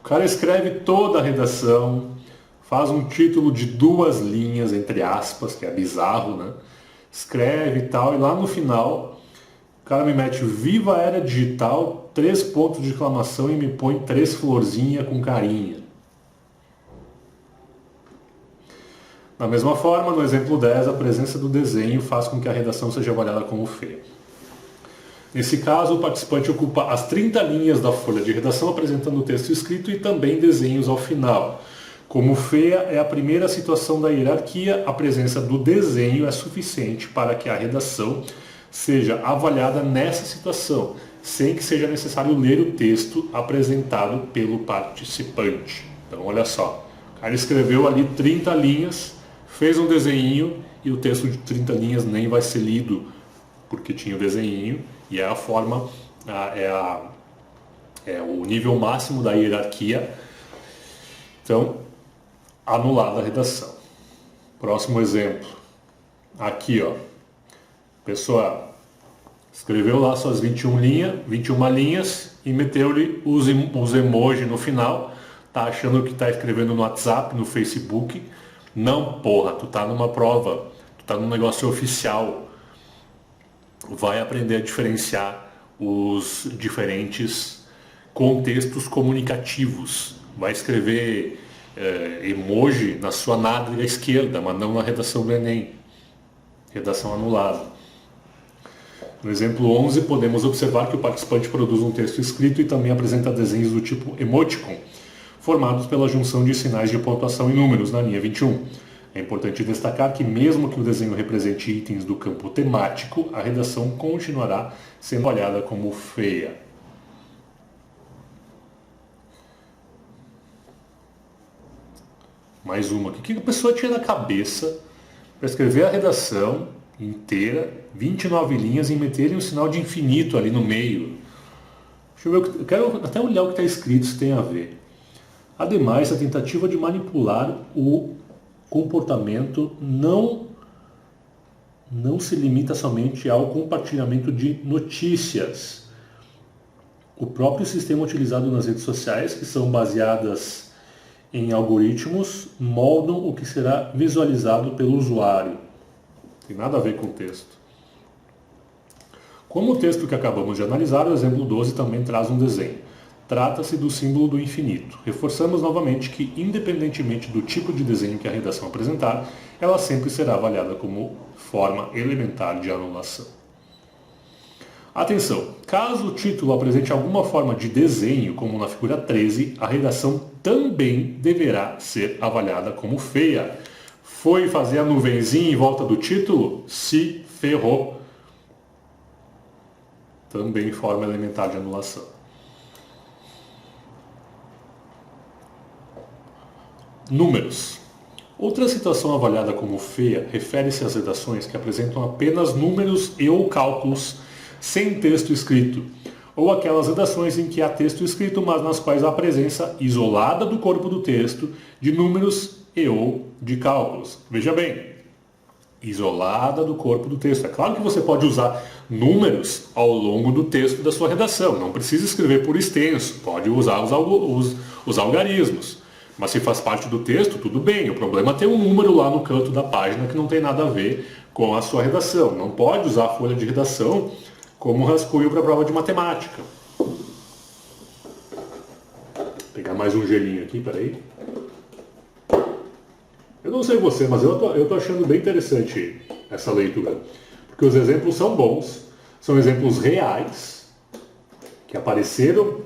o cara escreve toda a redação, faz um título de 2 linhas, entre aspas, que é bizarro, né? Escreve e tal, e lá no final, o cara me mete Viva a Era Digital, 3 pontos de exclamação e me põe 3 florzinhas com carinha. Da mesma forma, no exemplo 10, a presença do desenho faz com que a redação seja avaliada como feia. Nesse caso, o participante ocupa as 30 linhas da folha de redação apresentando o texto escrito e também desenhos ao final. Como feia é a primeira situação da hierarquia, a presença do desenho é suficiente para que a redação seja avaliada nessa situação, sem que seja necessário ler o texto apresentado pelo participante. Então, olha só, o cara escreveu ali 30 linhas, fez um desenho e o texto de 30 linhas nem vai ser lido, porque tinha o desenho, e é a forma, é o nível máximo da hierarquia. Então, anulada a redação. Próximo exemplo. Aqui, ó. A pessoa escreveu lá suas 21 linhas e meteu-lhe os emojis no final. Tá achando que tá escrevendo no WhatsApp, no Facebook. Não, porra, tu tá numa prova, tu tá num negócio oficial. Vai aprender a diferenciar os diferentes contextos comunicativos. Vai escrever emoji na sua nádega esquerda, mas não na redação do Enem. Redação anulada. No exemplo 11, podemos observar que o participante produz um texto escrito e também apresenta desenhos do tipo emoticon, formados pela junção de sinais de pontuação e números na linha 21. É importante destacar que mesmo que o desenho represente itens do campo temático, a redação continuará sendo olhada como feia. Mais uma. O que a pessoa tinha na cabeça para escrever a redação inteira, 29 linhas, e meterem um sinal de infinito ali no meio? Deixa eu ver, eu quero até olhar o que está escrito, se tem a ver. Ademais, a tentativa de manipular o comportamento não se limita somente ao compartilhamento de notícias. O próprio sistema utilizado nas redes sociais, que são baseadas em algoritmos, moldam o que será visualizado pelo usuário. Tem nada a ver com o texto. Como o texto que acabamos de analisar, o exemplo 12 também traz um desenho. Trata-se do símbolo do infinito. Reforçamos novamente que, independentemente do tipo de desenho que a redação apresentar, ela sempre será avaliada como forma elementar de anulação. Atenção! Caso o título apresente alguma forma de desenho, como na figura 13, a redação também deverá ser avaliada como feia. Foi fazer a nuvenzinha em volta do título? Se ferrou. Também forma elementar de anulação. Números. Outra situação avaliada como feia refere-se às redações que apresentam apenas números e ou cálculos sem texto escrito, ou aquelas redações em que há texto escrito, mas nas quais há a presença isolada do corpo do texto de números e ou de cálculos. Veja bem, isolada do corpo do texto. É claro que você pode usar números ao longo do texto da sua redação, não precisa escrever por extenso, pode usar os algarismos. Mas se faz parte do texto, tudo bem. O problema é ter um número lá no canto da página que não tem nada a ver com a sua redação. Não pode usar a folha de redação como rascunho para a prova de matemática. Vou pegar mais um gelinho aqui, peraí. Eu não sei você, mas eu tô achando bem interessante essa leitura. Porque os exemplos são bons, são exemplos reais, que apareceram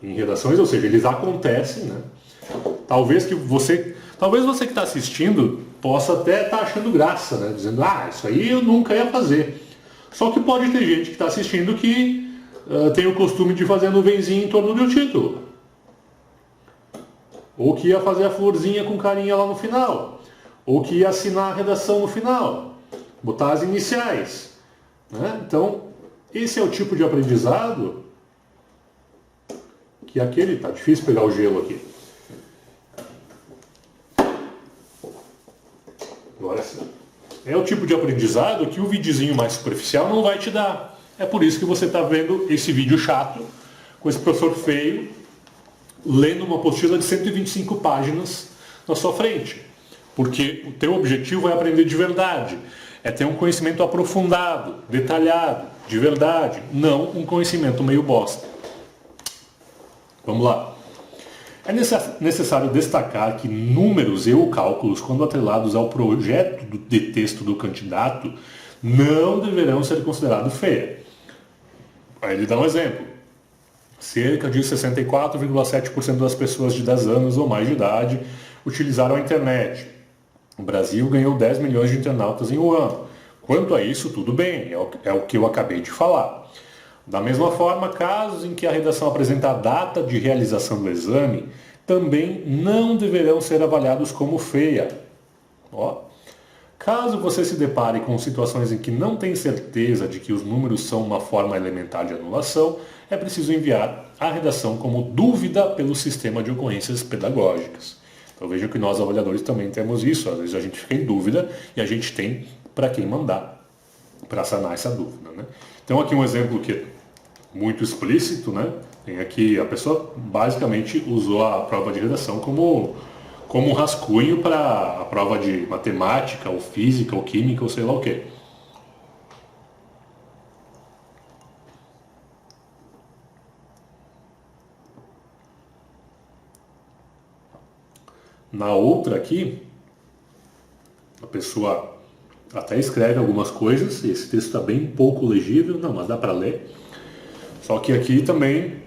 em redações, ou seja, eles acontecem, né? Talvez você que está assistindo possa até estar achando graça, né? Dizendo, isso aí eu nunca ia fazer. Só que pode ter gente que está assistindo que tem o costume de fazer a nuvenzinha em torno do título. Ou que ia fazer a florzinha com carinha lá no final. Ou que ia assinar a redação no final. Botar as iniciais. Né? Então, esse é o tipo de aprendizado que aquele... Tá difícil pegar o gelo aqui. Agora sim. É o tipo de aprendizado que o videozinho mais superficial não vai te dar. É por isso que você está vendo esse vídeo chato, com esse professor feio, lendo uma apostila de 125 páginas na sua frente. Porque o teu objetivo é aprender de verdade. É ter um conhecimento aprofundado, detalhado, de verdade. Não um conhecimento meio bosta. Vamos lá. É necessário destacar que números e ou cálculos, quando atrelados ao projeto de texto do candidato, não deverão ser considerados feia. Aí ele dá um exemplo. Cerca de 64,7% das pessoas de 10 anos ou mais de idade utilizaram a internet. O Brasil ganhou 10 milhões de internautas em um ano. Quanto a isso, tudo bem, é o que eu acabei de falar. Da mesma forma, casos em que a redação apresenta a data de realização do exame também não deverão ser avaliados como feia. Caso você se depare com situações em que não tem certeza de que os números são uma forma elementar de anulação, é preciso enviar a redação como dúvida pelo sistema de ocorrências pedagógicas. Então veja que nós avaliadores também temos isso, às vezes a gente fica em dúvida e a gente tem para quem mandar para sanar essa dúvida. Né? Então aqui um exemplo que é muito explícito, né? Tem aqui, a pessoa basicamente usou a prova de redação como um rascunho para a prova de matemática, ou física, ou química, ou sei lá o quê. Na outra aqui, a pessoa até escreve algumas coisas, e esse texto está bem pouco legível, não, mas dá para ler. Só que aqui também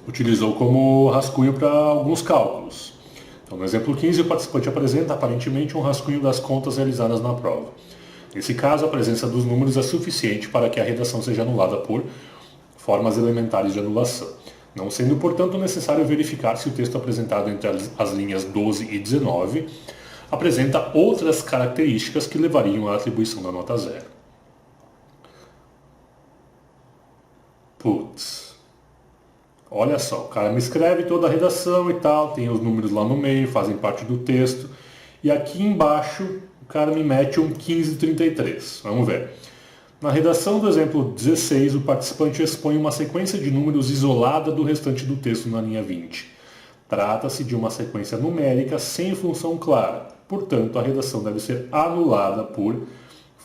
utilizou como rascunho para alguns cálculos. Então, no exemplo 15, o participante apresenta aparentemente um rascunho das contas realizadas na prova. Nesse caso, a presença dos números é suficiente para que a redação seja anulada por formas elementares de anulação, não sendo, portanto, necessário verificar se o texto apresentado entre as linhas 12 e 19 apresenta outras características que levariam à atribuição da nota zero. Putz. Olha só, o cara me escreve toda a redação e tal, tem os números lá no meio, fazem parte do texto. E aqui embaixo, o cara me mete um 1533. Vamos ver. Na redação do exemplo 16, o participante expõe uma sequência de números isolada do restante do texto na linha 20. Trata-se de uma sequência numérica sem função clara. Portanto, a redação deve ser anulada por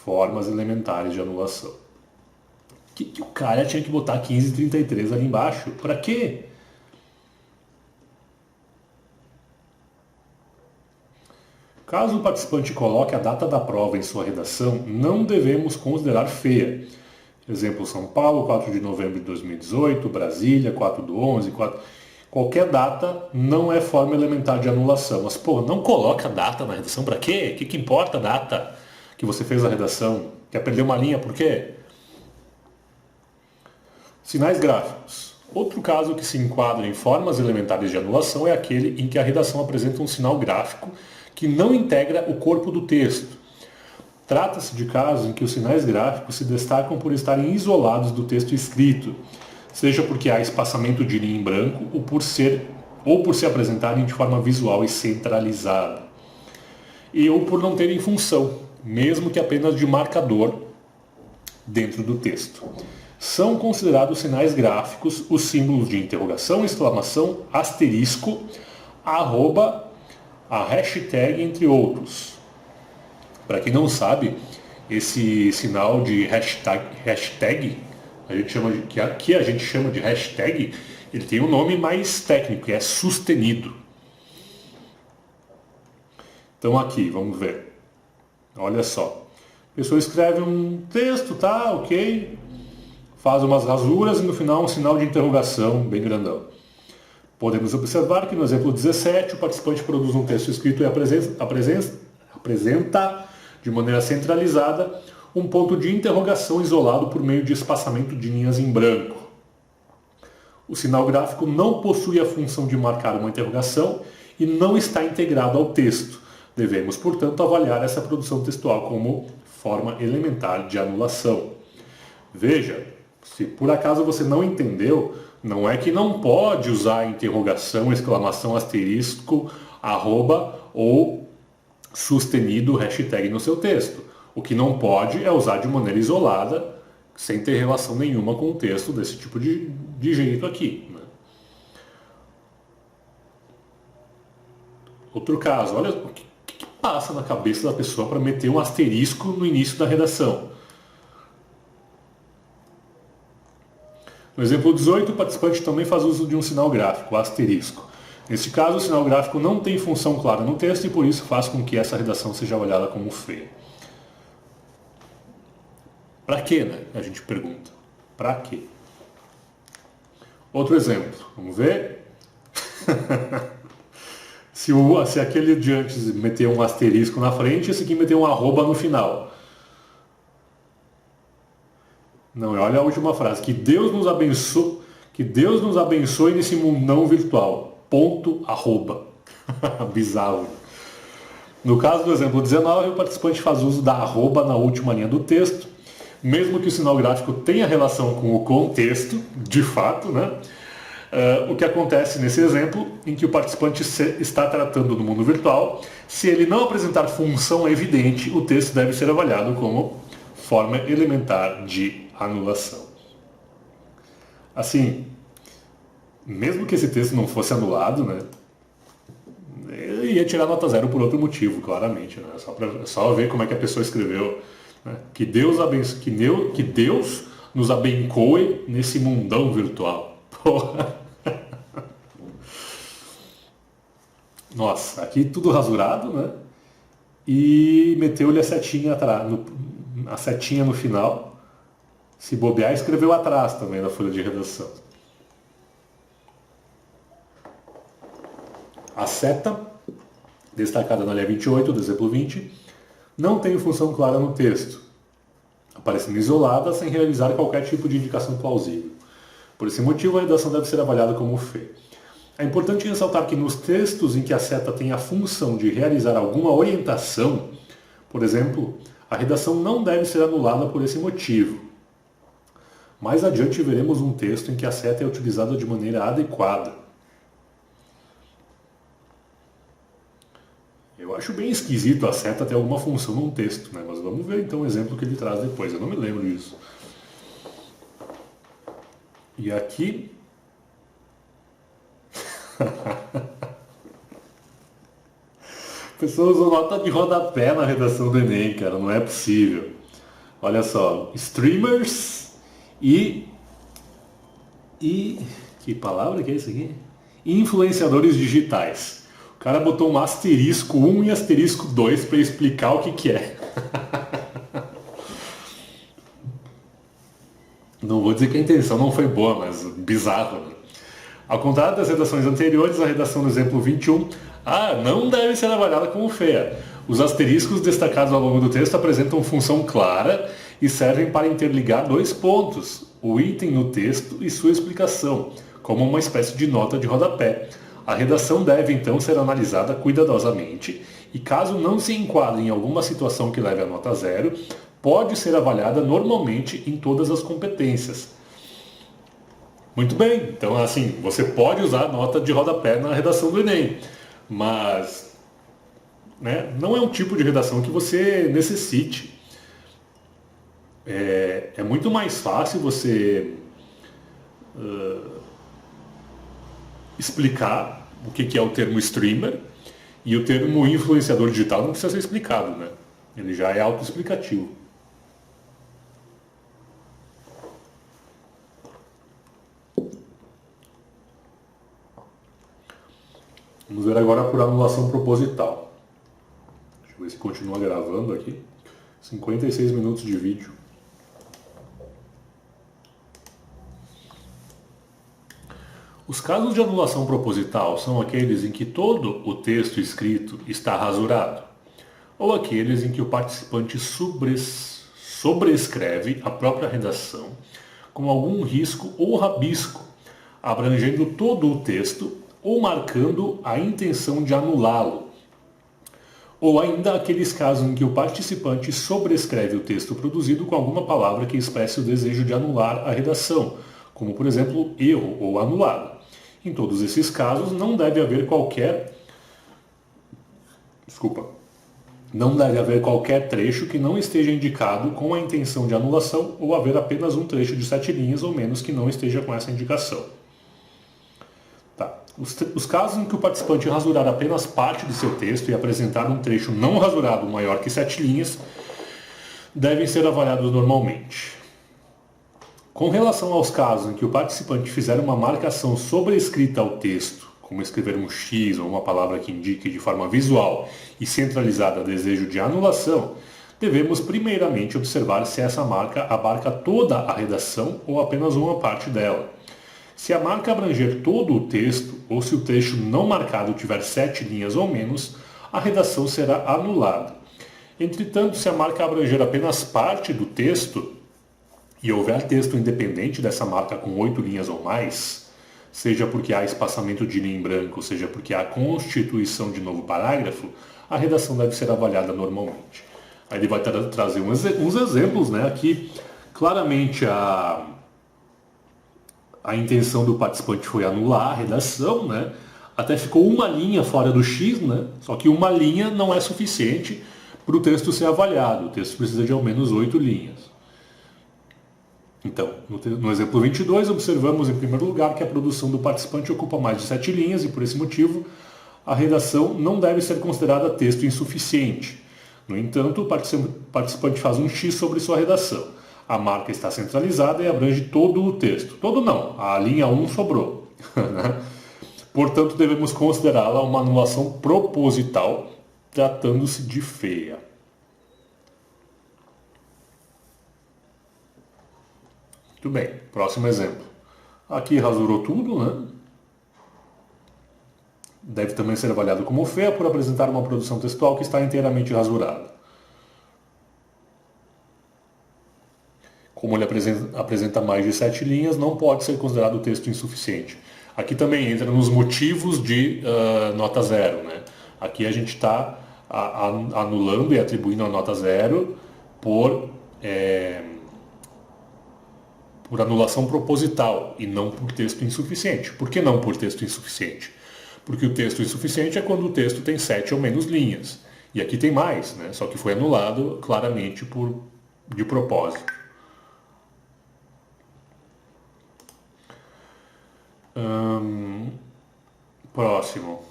Formas elementares de anulação. Que o cara tinha que botar 1533 ali embaixo? Para quê? Caso o participante coloque a data da prova em sua redação, não devemos considerar feia. Exemplo, São Paulo, 4 de novembro de 2018, Brasília, 4/11, 4... Qualquer data não é forma elementar de anulação. Mas, pô, não coloca a data na redação para quê? O que importa a data que você fez a redação? Quer perder uma linha por quê? Sinais gráficos. Outro caso que se enquadra em formas elementares de anulação é aquele em que a redação apresenta um sinal gráfico que não integra o corpo do texto. Trata-se de casos em que os sinais gráficos se destacam por estarem isolados do texto escrito, seja porque há espaçamento de linha em branco ou por se apresentarem de forma visual e centralizada. Ou por não terem função, mesmo que apenas de marcador dentro do texto. São considerados sinais gráficos os símbolos de interrogação, exclamação, asterisco, arroba, a hashtag, entre outros. Para quem não sabe, esse sinal de hashtag que a gente chama de hashtag, ele tem um nome mais técnico, que é sustenido. Então aqui, vamos ver. Olha só. A pessoa escreve um texto, tá, ok, faz umas rasuras e no final um sinal de interrogação bem grandão. Podemos observar que no exemplo 17, o participante produz um texto escrito e apresenta de maneira centralizada um ponto de interrogação isolado por meio de espaçamento de linhas em branco. O sinal gráfico não possui a função de marcar uma interrogação e não está integrado ao texto. Devemos, portanto, avaliar essa produção textual como forma elementar de anulação. Veja, se por acaso você não entendeu, não é que não pode usar interrogação, exclamação, asterisco, arroba ou sustenido hashtag no seu texto. O que não pode é usar de maneira isolada, sem ter relação nenhuma com o texto desse tipo de jeito aqui. Né? Outro caso, olha o que passa na cabeça da pessoa para meter um asterisco no início da redação. No exemplo 18, o participante também faz uso de um sinal gráfico, asterisco. Neste caso, o sinal gráfico não tem função clara no texto e por isso faz com que essa redação seja olhada como feia. Para quê, né? A gente pergunta. Para quê? Outro exemplo. Vamos ver? se aquele de antes meter um asterisco na frente, esse aqui meter um arroba no final. Não, olha a última frase. Que Deus nos abençoe nesse mundão virtual. Ponto, arroba. Bizarro. No caso do exemplo 19, o participante faz uso da arroba na última linha do texto, mesmo que o sinal gráfico tenha relação com o contexto, de fato, né? O que acontece nesse exemplo, em que o participante está tratando do mundo virtual, se ele não apresentar função evidente, o texto deve ser avaliado como forma elementar de anulação. Assim, mesmo que esse texto não fosse anulado, né? Ele ia tirar nota 0 por outro motivo, claramente, né? Só ver como é que a pessoa escreveu. Né? Que Deus nos abençoe nesse mundão virtual. Porra. Nossa, aqui tudo rasurado, né? E meteu-lhe a setinha no final. Se bobear, escreveu atrás também na folha de redação. A seta, destacada na linha 28 do exemplo 20, não tem função clara no texto, aparecendo isolada sem realizar qualquer tipo de indicação plausível. Por esse motivo, a redação deve ser avaliada como feia. É importante ressaltar que nos textos em que a seta tem a função de realizar alguma orientação, por exemplo, a redação não deve ser anulada por esse motivo. Mais adiante veremos um texto em que a seta é utilizada de maneira adequada. Eu acho bem esquisito a seta ter alguma função num texto, né? Mas vamos ver então o exemplo que ele traz depois. Eu não me lembro disso. E aqui... Pessoas usam nota de rodapé na redação do Enem, cara. Não é possível. Olha só, streamers e que palavra que é isso aqui? Influenciadores digitais. O cara botou um asterisco 1 e asterisco 2 para explicar o que é. Não vou dizer que a intenção não foi boa, mas bizarro. Né? Ao contrário das redações anteriores, a redação do exemplo 21 não deve ser avaliada como feia. Os asteriscos destacados ao longo do texto apresentam função clara e servem para interligar dois pontos, o item no texto e sua explicação, como uma espécie de nota de rodapé. A redação deve então ser analisada cuidadosamente e, caso não se enquadre em alguma situação que leve a nota 0, pode ser avaliada normalmente em todas as competências. Muito bem, então assim, você pode usar a nota de rodapé na redação do Enem, mas não é um tipo de redação que você necessite. É muito mais fácil você explicar o que é o termo streamer, e o termo influenciador digital não precisa ser explicado, né? Ele já é autoexplicativo. Vamos ver agora por anulação proposital. Deixa eu ver se continua gravando aqui. 56 minutos de vídeo. Os casos de anulação proposital são aqueles em que todo o texto escrito está rasurado, ou aqueles em que o participante sobrescreve a própria redação com algum risco ou rabisco, abrangendo todo o texto ou marcando a intenção de anulá-lo. Ou ainda aqueles casos em que o participante sobrescreve o texto produzido com alguma palavra que expresse o desejo de anular a redação, como por exemplo, erro ou anulado. Em todos esses casos, não deve haver qualquer trecho que não esteja indicado com a intenção de anulação ou haver apenas um trecho de 7 linhas ou menos que não esteja com essa indicação. Os casos em que o participante rasurar apenas parte do seu texto e apresentar um trecho não rasurado maior que 7 linhas devem ser avaliados normalmente. Com relação aos casos em que o participante fizer uma marcação sobrescrita ao texto, como escrever um X ou uma palavra que indique de forma visual e centralizada desejo de anulação, devemos primeiramente observar se essa marca abarca toda a redação ou apenas uma parte dela. Se a marca abranger todo o texto, ou se o trecho não marcado tiver 7 linhas ou menos, a redação será anulada. Entretanto, se a marca abranger apenas parte do texto, e houver texto independente dessa marca com 8 linhas ou mais, seja porque há espaçamento de linha em branco, seja porque há constituição de novo parágrafo, a redação deve ser avaliada normalmente. Aí ele vai trazer uns exemplos, né? Aqui, claramente a intenção do participante foi anular a redação, né? Até ficou uma linha fora do X, né? Só que uma linha não é suficiente para o texto ser avaliado. O texto precisa de ao menos 8 linhas. Então, no exemplo 22, observamos em primeiro lugar que a produção do participante ocupa mais de 7 linhas e, por esse motivo, a redação não deve ser considerada texto insuficiente. No entanto, o participante faz um X sobre sua redação. A marca está centralizada e abrange todo o texto. Todo não, a linha 1 sobrou. Portanto, devemos considerá-la uma anulação proposital, tratando-se de feia. Muito bem, próximo exemplo. Aqui rasurou tudo, né? Deve também ser avaliado como feia por apresentar uma produção textual que está inteiramente rasurada. Como ele apresenta mais de 7 linhas, não pode ser considerado texto insuficiente. Aqui também entra nos motivos de nota 0. Né? Aqui a gente está anulando e atribuindo a nota 0 por anulação proposital e não por texto insuficiente. Por que não por texto insuficiente? Porque o texto insuficiente é quando o texto tem 7 ou menos linhas. E aqui tem mais, né? Só que foi anulado claramente de propósito. Próximo.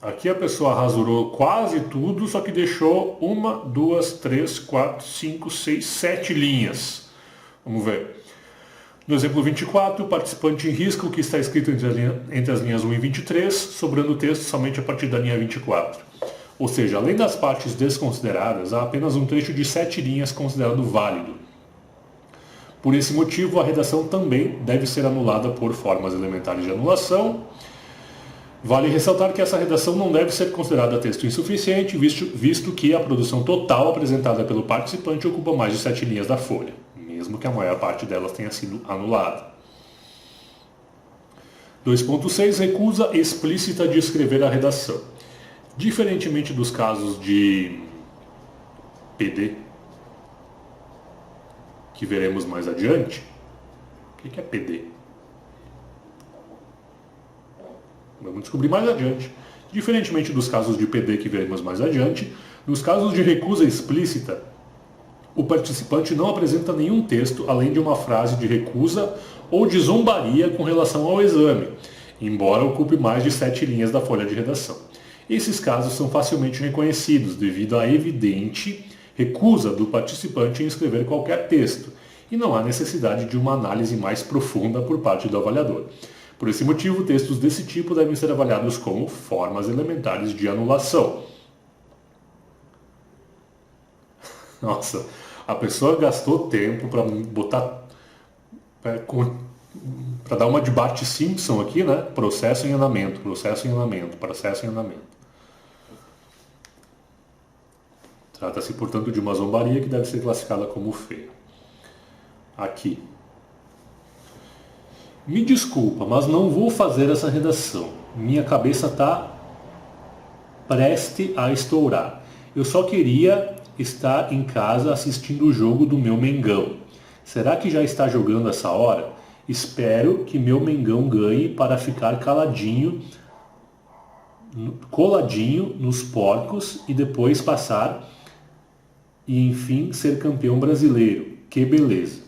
Aqui a pessoa rasurou quase tudo, só que deixou 1, 2, 3, 4, 5, 6, 7 linhas. Vamos ver. No exemplo 24, o participante risca o que está escrito entre as linhas 1 e 23, sobrando o texto somente a partir da linha 24. Ou seja, além das partes desconsideradas, há apenas um trecho de 7 linhas considerado válido. Por esse motivo, a redação também deve ser anulada por formas elementares de anulação. Vale ressaltar que essa redação não deve ser considerada texto insuficiente, visto que a produção total apresentada pelo participante ocupa mais de 7 linhas da folha, mesmo que a maior parte delas tenha sido anulada. 2.6. Recusa explícita de escrever a redação. Diferentemente dos casos de PD, que veremos mais adiante, o que é PD? Vamos descobrir mais adiante. Diferentemente dos casos de PD que veremos mais adiante, nos casos de recusa explícita, o participante não apresenta nenhum texto além de uma frase de recusa ou de zombaria com relação ao exame, embora ocupe mais de 7 linhas da folha de redação. Esses casos são facilmente reconhecidos devido à evidente recusa do participante em escrever qualquer texto, e não há necessidade de uma análise mais profunda por parte do avaliador. Por esse motivo, textos desse tipo devem ser avaliados como formas elementares de anulação. Nossa, a pessoa gastou tempo para botar... para dar uma de Bart Simpson aqui, né? Processo em andamento, processo em andamento, processo em andamento. Trata-se, portanto, de uma zombaria que deve ser classificada como feia. Aqui. Me desculpa, mas não vou fazer essa redação. Minha cabeça está preste a estourar. Eu só queria estar em casa assistindo o jogo do meu Mengão. Será que já está jogando essa hora? Espero que meu Mengão ganhe para ficar coladinho nos porcos e depois passar e enfim ser campeão brasileiro. Que beleza.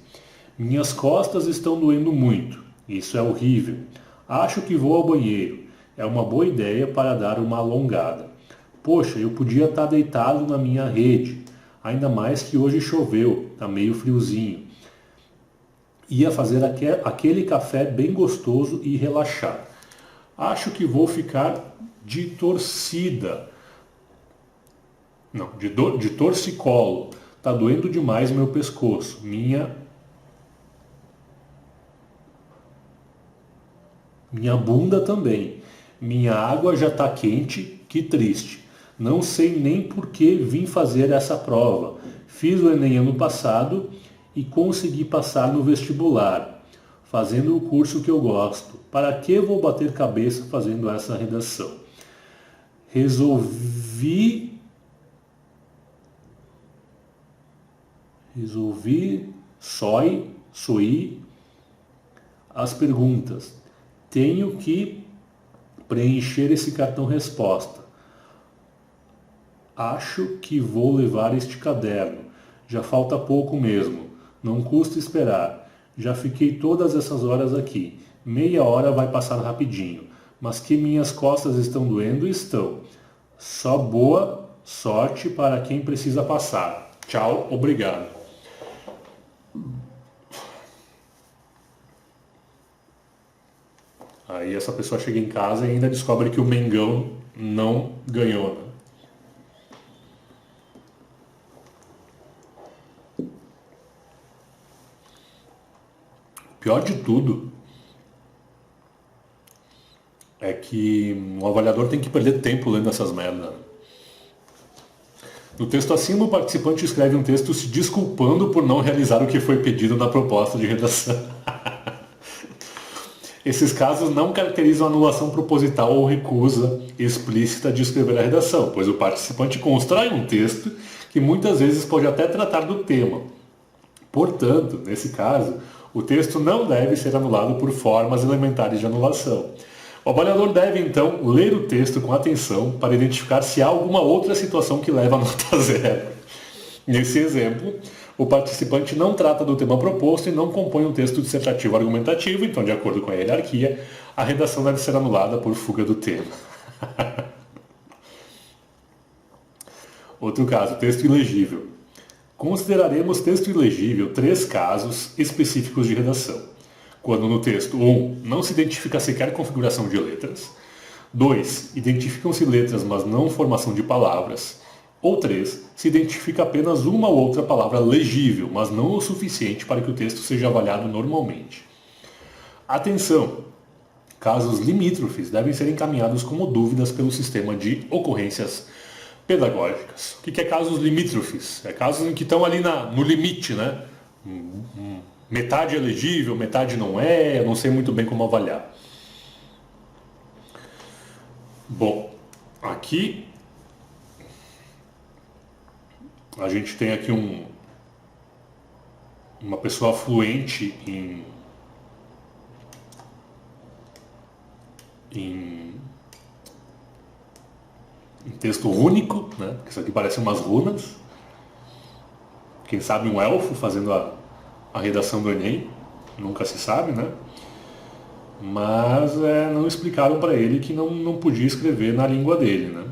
Minhas costas estão doendo muito. Isso é horrível. Acho que vou ao banheiro. É uma boa ideia para dar uma alongada. Poxa, eu podia estar deitado na minha rede. Ainda mais que hoje choveu, tá meio friozinho. Ia fazer aquele café bem gostoso e relaxar. Acho que vou ficar de torcida. Não, de torcicolo. Tá doendo demais meu pescoço. Minha bunda também. Minha água já tá quente, que triste. Não sei nem por que vim fazer essa prova. Fiz o Enem ano passado e consegui passar no vestibular, fazendo o curso que eu gosto. Para que vou bater cabeça fazendo essa redação? Resolvi soir as perguntas. Tenho que preencher esse cartão resposta. Acho que vou levar este caderno. Já falta pouco mesmo. Não custa esperar. Já fiquei todas essas horas aqui. Meia hora vai passar rapidinho. Mas que minhas costas estão doendo, estão. Só boa sorte para quem precisa passar. Tchau, obrigado. Aí essa pessoa chega em casa e ainda descobre que o Mengão não ganhou. Pior de tudo é que o avaliador tem que perder tempo lendo essas merdas. No texto acima, o participante escreve um texto se desculpando por não realizar o que foi pedido na proposta de redação. Esses casos não caracterizam anulação proposital ou recusa explícita de escrever a redação, pois o participante constrói um texto que muitas vezes pode até tratar do tema. Portanto, nesse caso, o texto não deve ser anulado por formas elementares de anulação. O avaliador deve, então, ler o texto com atenção para identificar se há alguma outra situação que leva a nota zero. Nesse exemplo, o participante não trata do tema proposto e não compõe um texto dissertativo argumentativo, então, de acordo com a hierarquia, a redação deve ser anulada por fuga do tema. Outro caso, texto ilegível. Consideraremos texto ilegível 3 casos específicos de redação. Quando no texto 1 não se identifica sequer configuração de letras, 2 identificam-se letras, mas não formação de palavras, ou 3 se identifica apenas uma ou outra palavra legível, mas não o suficiente para que o texto seja avaliado normalmente. Atenção! Casos limítrofes devem ser encaminhados como dúvidas pelo sistema de ocorrências pedagógicas. O que é casos limítrofes? É casos em que estão ali no limite, né? Metade é legível, metade não é, eu não sei muito bem como avaliar. Bom, aqui a gente tem aqui uma pessoa fluente em texto rúnico, né? Isso aqui parece umas runas. Quem sabe um elfo fazendo a redação do Enem, nunca se sabe, né? Mas não explicaram para ele que não podia escrever na língua dele, né?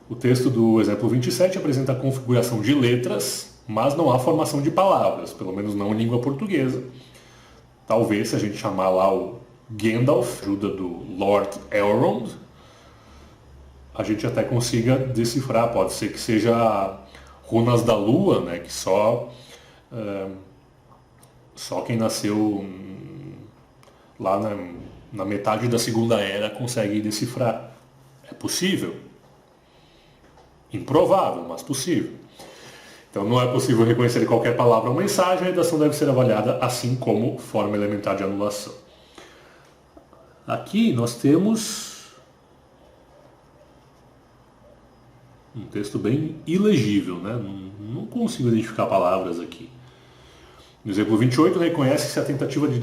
O texto do exemplo 27 apresenta a configuração de letras, mas não há formação de palavras, pelo menos não em língua portuguesa. Talvez, se a gente chamar lá o Gandalf, ajuda do Lord Elrond, a gente até consiga decifrar. Pode ser que seja runas da lua, né, que só quem nasceu lá na metade da Segunda Era consegue decifrar. É possível. Improvável, mas possível. Então não é possível reconhecer qualquer palavra ou mensagem, a redação deve ser avaliada assim como forma elementar de anulação. Aqui nós temos um texto bem ilegível, né? Não consigo identificar palavras aqui. No exemplo 28, reconhece-se a tentativa de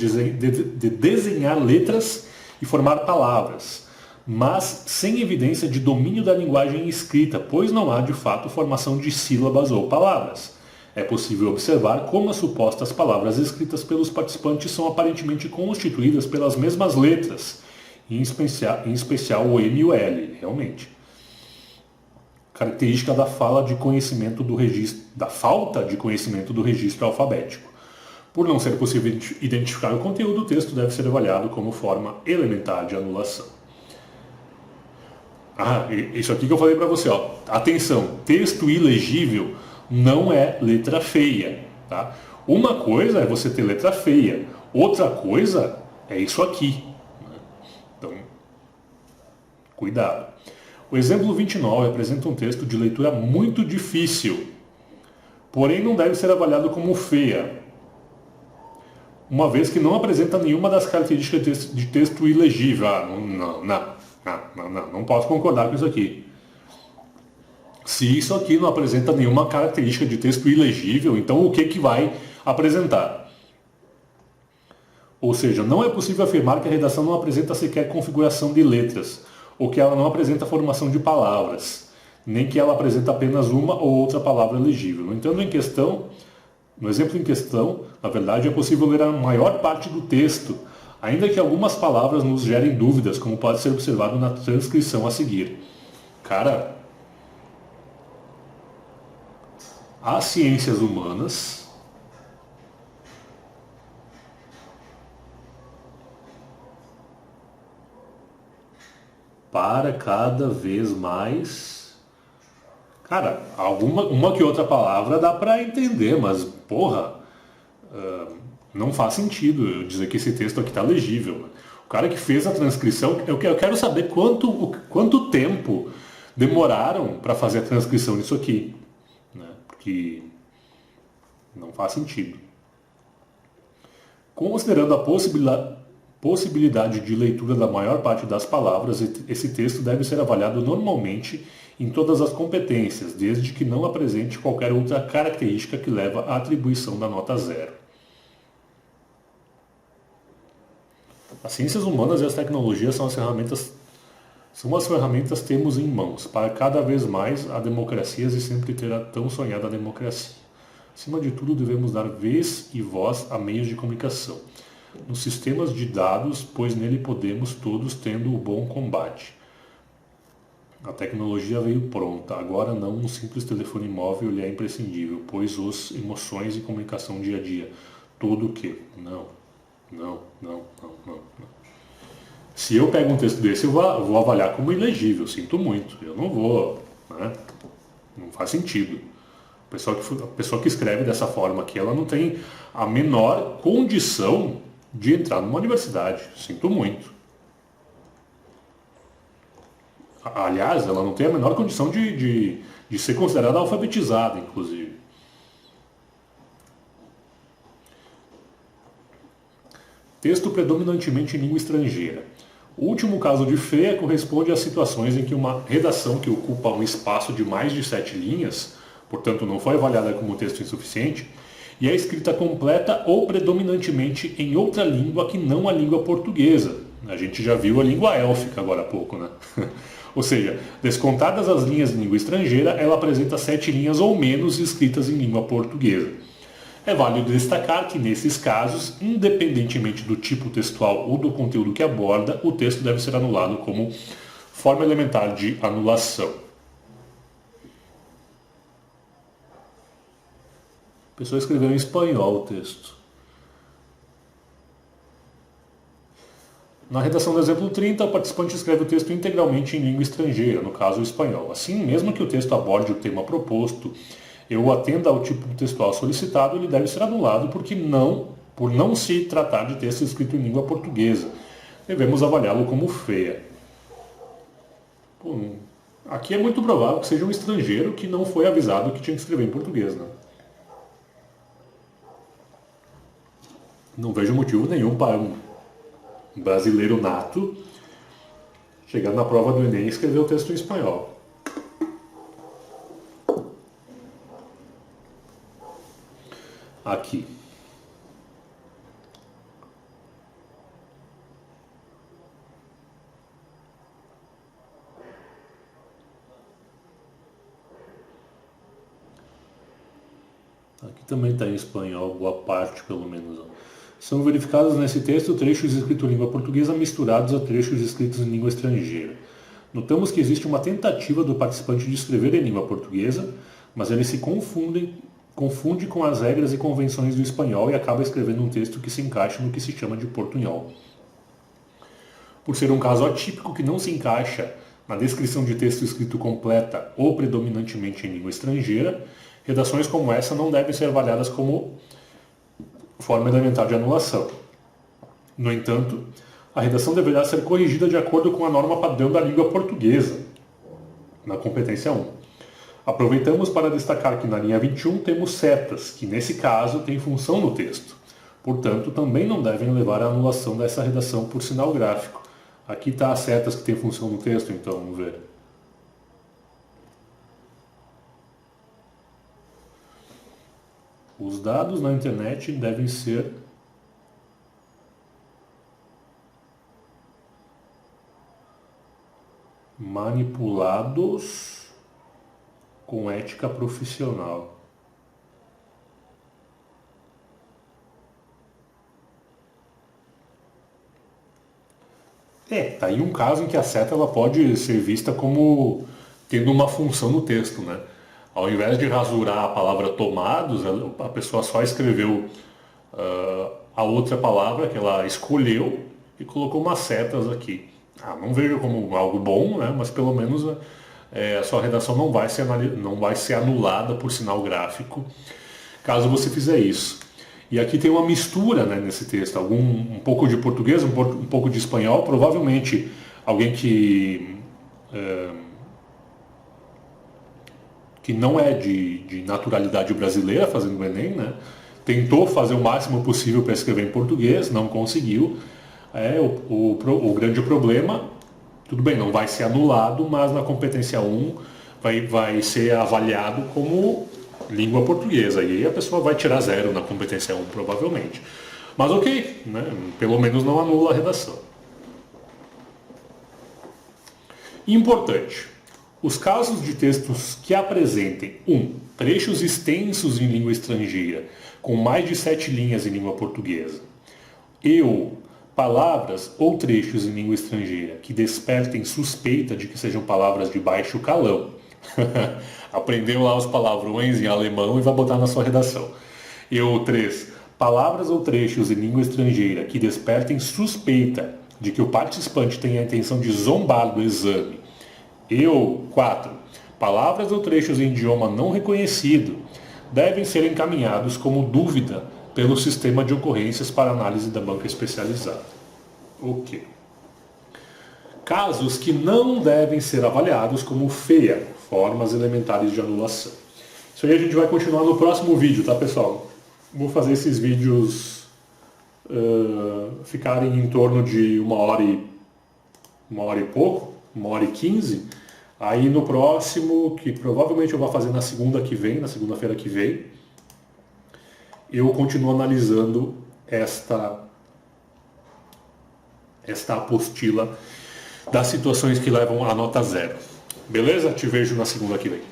desenhar letras e formar palavras, mas sem evidência de domínio da linguagem escrita, pois não há de fato formação de sílabas ou palavras. É possível observar como as supostas palavras escritas pelos participantes são aparentemente constituídas pelas mesmas letras, em especial o M e o L, realmente. Característica da falta de conhecimento do registro alfabético. Por não ser possível identificar o conteúdo, o texto deve ser avaliado como forma elementar de anulação. Isso aqui que eu falei para você, ó. Atenção, texto ilegível não é letra feia, tá? Uma coisa é você ter letra feia, outra coisa é isso aqui, né? Então, cuidado. O exemplo 29 apresenta um texto de leitura muito difícil, porém não deve ser avaliado como feia, uma vez que não apresenta nenhuma das características de texto ilegível. Não posso concordar com isso aqui. Se isso aqui não apresenta nenhuma característica de texto ilegível, então o que vai apresentar? Ou seja, não é possível afirmar que a redação não apresenta sequer configuração de letras, ou que ela não apresenta formação de palavras, nem que ela apresenta apenas uma ou outra palavra legível. No exemplo em questão, na verdade, é possível ler a maior parte do texto, ainda que algumas palavras nos gerem dúvidas, como pode ser observado na transcrição a seguir. Cara, as ciências humanas para cada vez mais... Cara, uma que outra palavra dá para entender, mas, porra, não faz sentido eu dizer que esse texto aqui está legível. O cara que fez a transcrição, eu quero saber quanto tempo demoraram para fazer a transcrição disso aqui, né? Porque não faz sentido. Considerando a possibilidade de leitura da maior parte das palavras, esse texto deve ser avaliado normalmente em todas as competências, desde que não apresente qualquer outra característica que leva à atribuição da nota 0. As ciências humanas e as tecnologias são as ferramentas que temos em mãos para cada vez mais a democracia e sempre ter a tão sonhada democracia. Acima de tudo, devemos dar vez e voz a meios de comunicação, nos sistemas de dados, pois nele podemos todos tendo o bom combate. A tecnologia veio pronta, agora não um simples telefone móvel lhe é imprescindível, pois os emoções e comunicação dia a dia. Tudo o que? Não, não, não, não, não, não. Se eu pego um texto desse, eu vou avaliar como ilegível, sinto muito. Eu não vou, né? Não faz sentido. A pessoa que escreve dessa forma aqui, ela não tem a menor condição de entrar numa universidade. Sinto muito. Aliás, ela não tem a menor condição de ser considerada alfabetizada, inclusive. Texto predominantemente em língua estrangeira. O último caso de feia corresponde às situações em que uma redação que ocupa um espaço de mais de 7 linhas, portanto não foi avaliada como texto insuficiente, e é escrita completa ou predominantemente em outra língua que não a língua portuguesa. A gente já viu a língua élfica agora há pouco, né? Ou seja, descontadas as linhas em língua estrangeira, ela apresenta 7 linhas ou menos escritas em língua portuguesa. É válido destacar que, nesses casos, independentemente do tipo textual ou do conteúdo que aborda, o texto deve ser anulado como forma elementar de anulação. A pessoa escreveu em espanhol o texto. Na redação do exemplo 30, o participante escreve o texto integralmente em língua estrangeira, no caso o espanhol. Assim, mesmo que o texto aborde o tema proposto e o atenda ao tipo textual solicitado, ele deve ser anulado por não se tratar de texto escrito em língua portuguesa. Devemos avaliá-lo como feia. Aqui é muito provável que seja um estrangeiro que não foi avisado que tinha que escrever em português, né? Não vejo motivo nenhum para um brasileiro nato chegar na prova do Enem e escrever o texto em espanhol. Aqui. Aqui também está em espanhol, boa parte pelo menos. São verificados nesse texto trechos escritos em língua portuguesa misturados a trechos escritos em língua estrangeira. Notamos que existe uma tentativa do participante de escrever em língua portuguesa, mas ele se confunde com as regras e convenções do espanhol e acaba escrevendo um texto que se encaixa no que se chama de portunhol. Por ser um caso atípico que não se encaixa na descrição de texto escrito completa ou predominantemente em língua estrangeira, redações como essa não devem ser avaliadas como forma elementar de anulação. No entanto, a redação deverá ser corrigida de acordo com a norma padrão da língua portuguesa, na competência 1. Aproveitamos para destacar que na linha 21 temos setas, que nesse caso têm função no texto. Portanto, também não devem levar à anulação dessa redação por sinal gráfico. Aqui está as setas que têm função no texto, então vamos ver. Os dados na internet devem ser manipulados com ética profissional. Tá aí um caso em que a seta ela pode ser vista como tendo uma função no texto, né? Ao invés de rasurar a palavra tomados, a pessoa só escreveu a outra palavra que ela escolheu e colocou umas setas aqui. Não vejo como algo bom, né? Mas pelo menos a sua redação não vai ser anulada por sinal gráfico, caso você fizer isso. E aqui tem uma mistura, né, nesse texto, um pouco de português, um pouco de espanhol, provavelmente alguém que não é de naturalidade brasileira fazendo o Enem, né? Tentou fazer o máximo possível para escrever em português, não conseguiu. O grande problema, tudo bem, não vai ser anulado, mas na competência 1 vai ser avaliado como língua portuguesa. E aí a pessoa vai tirar 0 na competência 1, provavelmente. Mas ok, né? Pelo menos não anula a redação. Importante. Os casos de textos que apresentem 1. Trechos extensos em língua estrangeira, com mais de 7 linhas em língua portuguesa, palavras ou trechos em língua estrangeira que despertem suspeita de que sejam palavras de baixo calão. Aprendeu lá os palavrões em alemão e vai botar na sua redação. E o 3. Palavras ou trechos em língua estrangeira que despertem suspeita de que o participante tem a intenção de zombar do exame. E o 4. Palavras ou trechos em idioma não reconhecido devem ser encaminhados como dúvida pelo sistema de ocorrências para análise da banca especializada. Ok. Casos que não devem ser avaliados como FEA, formas elementares de anulação. Isso aí a gente vai continuar no próximo vídeo, tá, pessoal? Vou fazer esses vídeos ficarem em torno de 1h e pouco, 1h15. Aí no próximo, que provavelmente eu vou fazer na segunda-feira que vem, eu continuo analisando esta apostila das situações que levam a nota 0. Beleza? Te vejo na segunda que vem.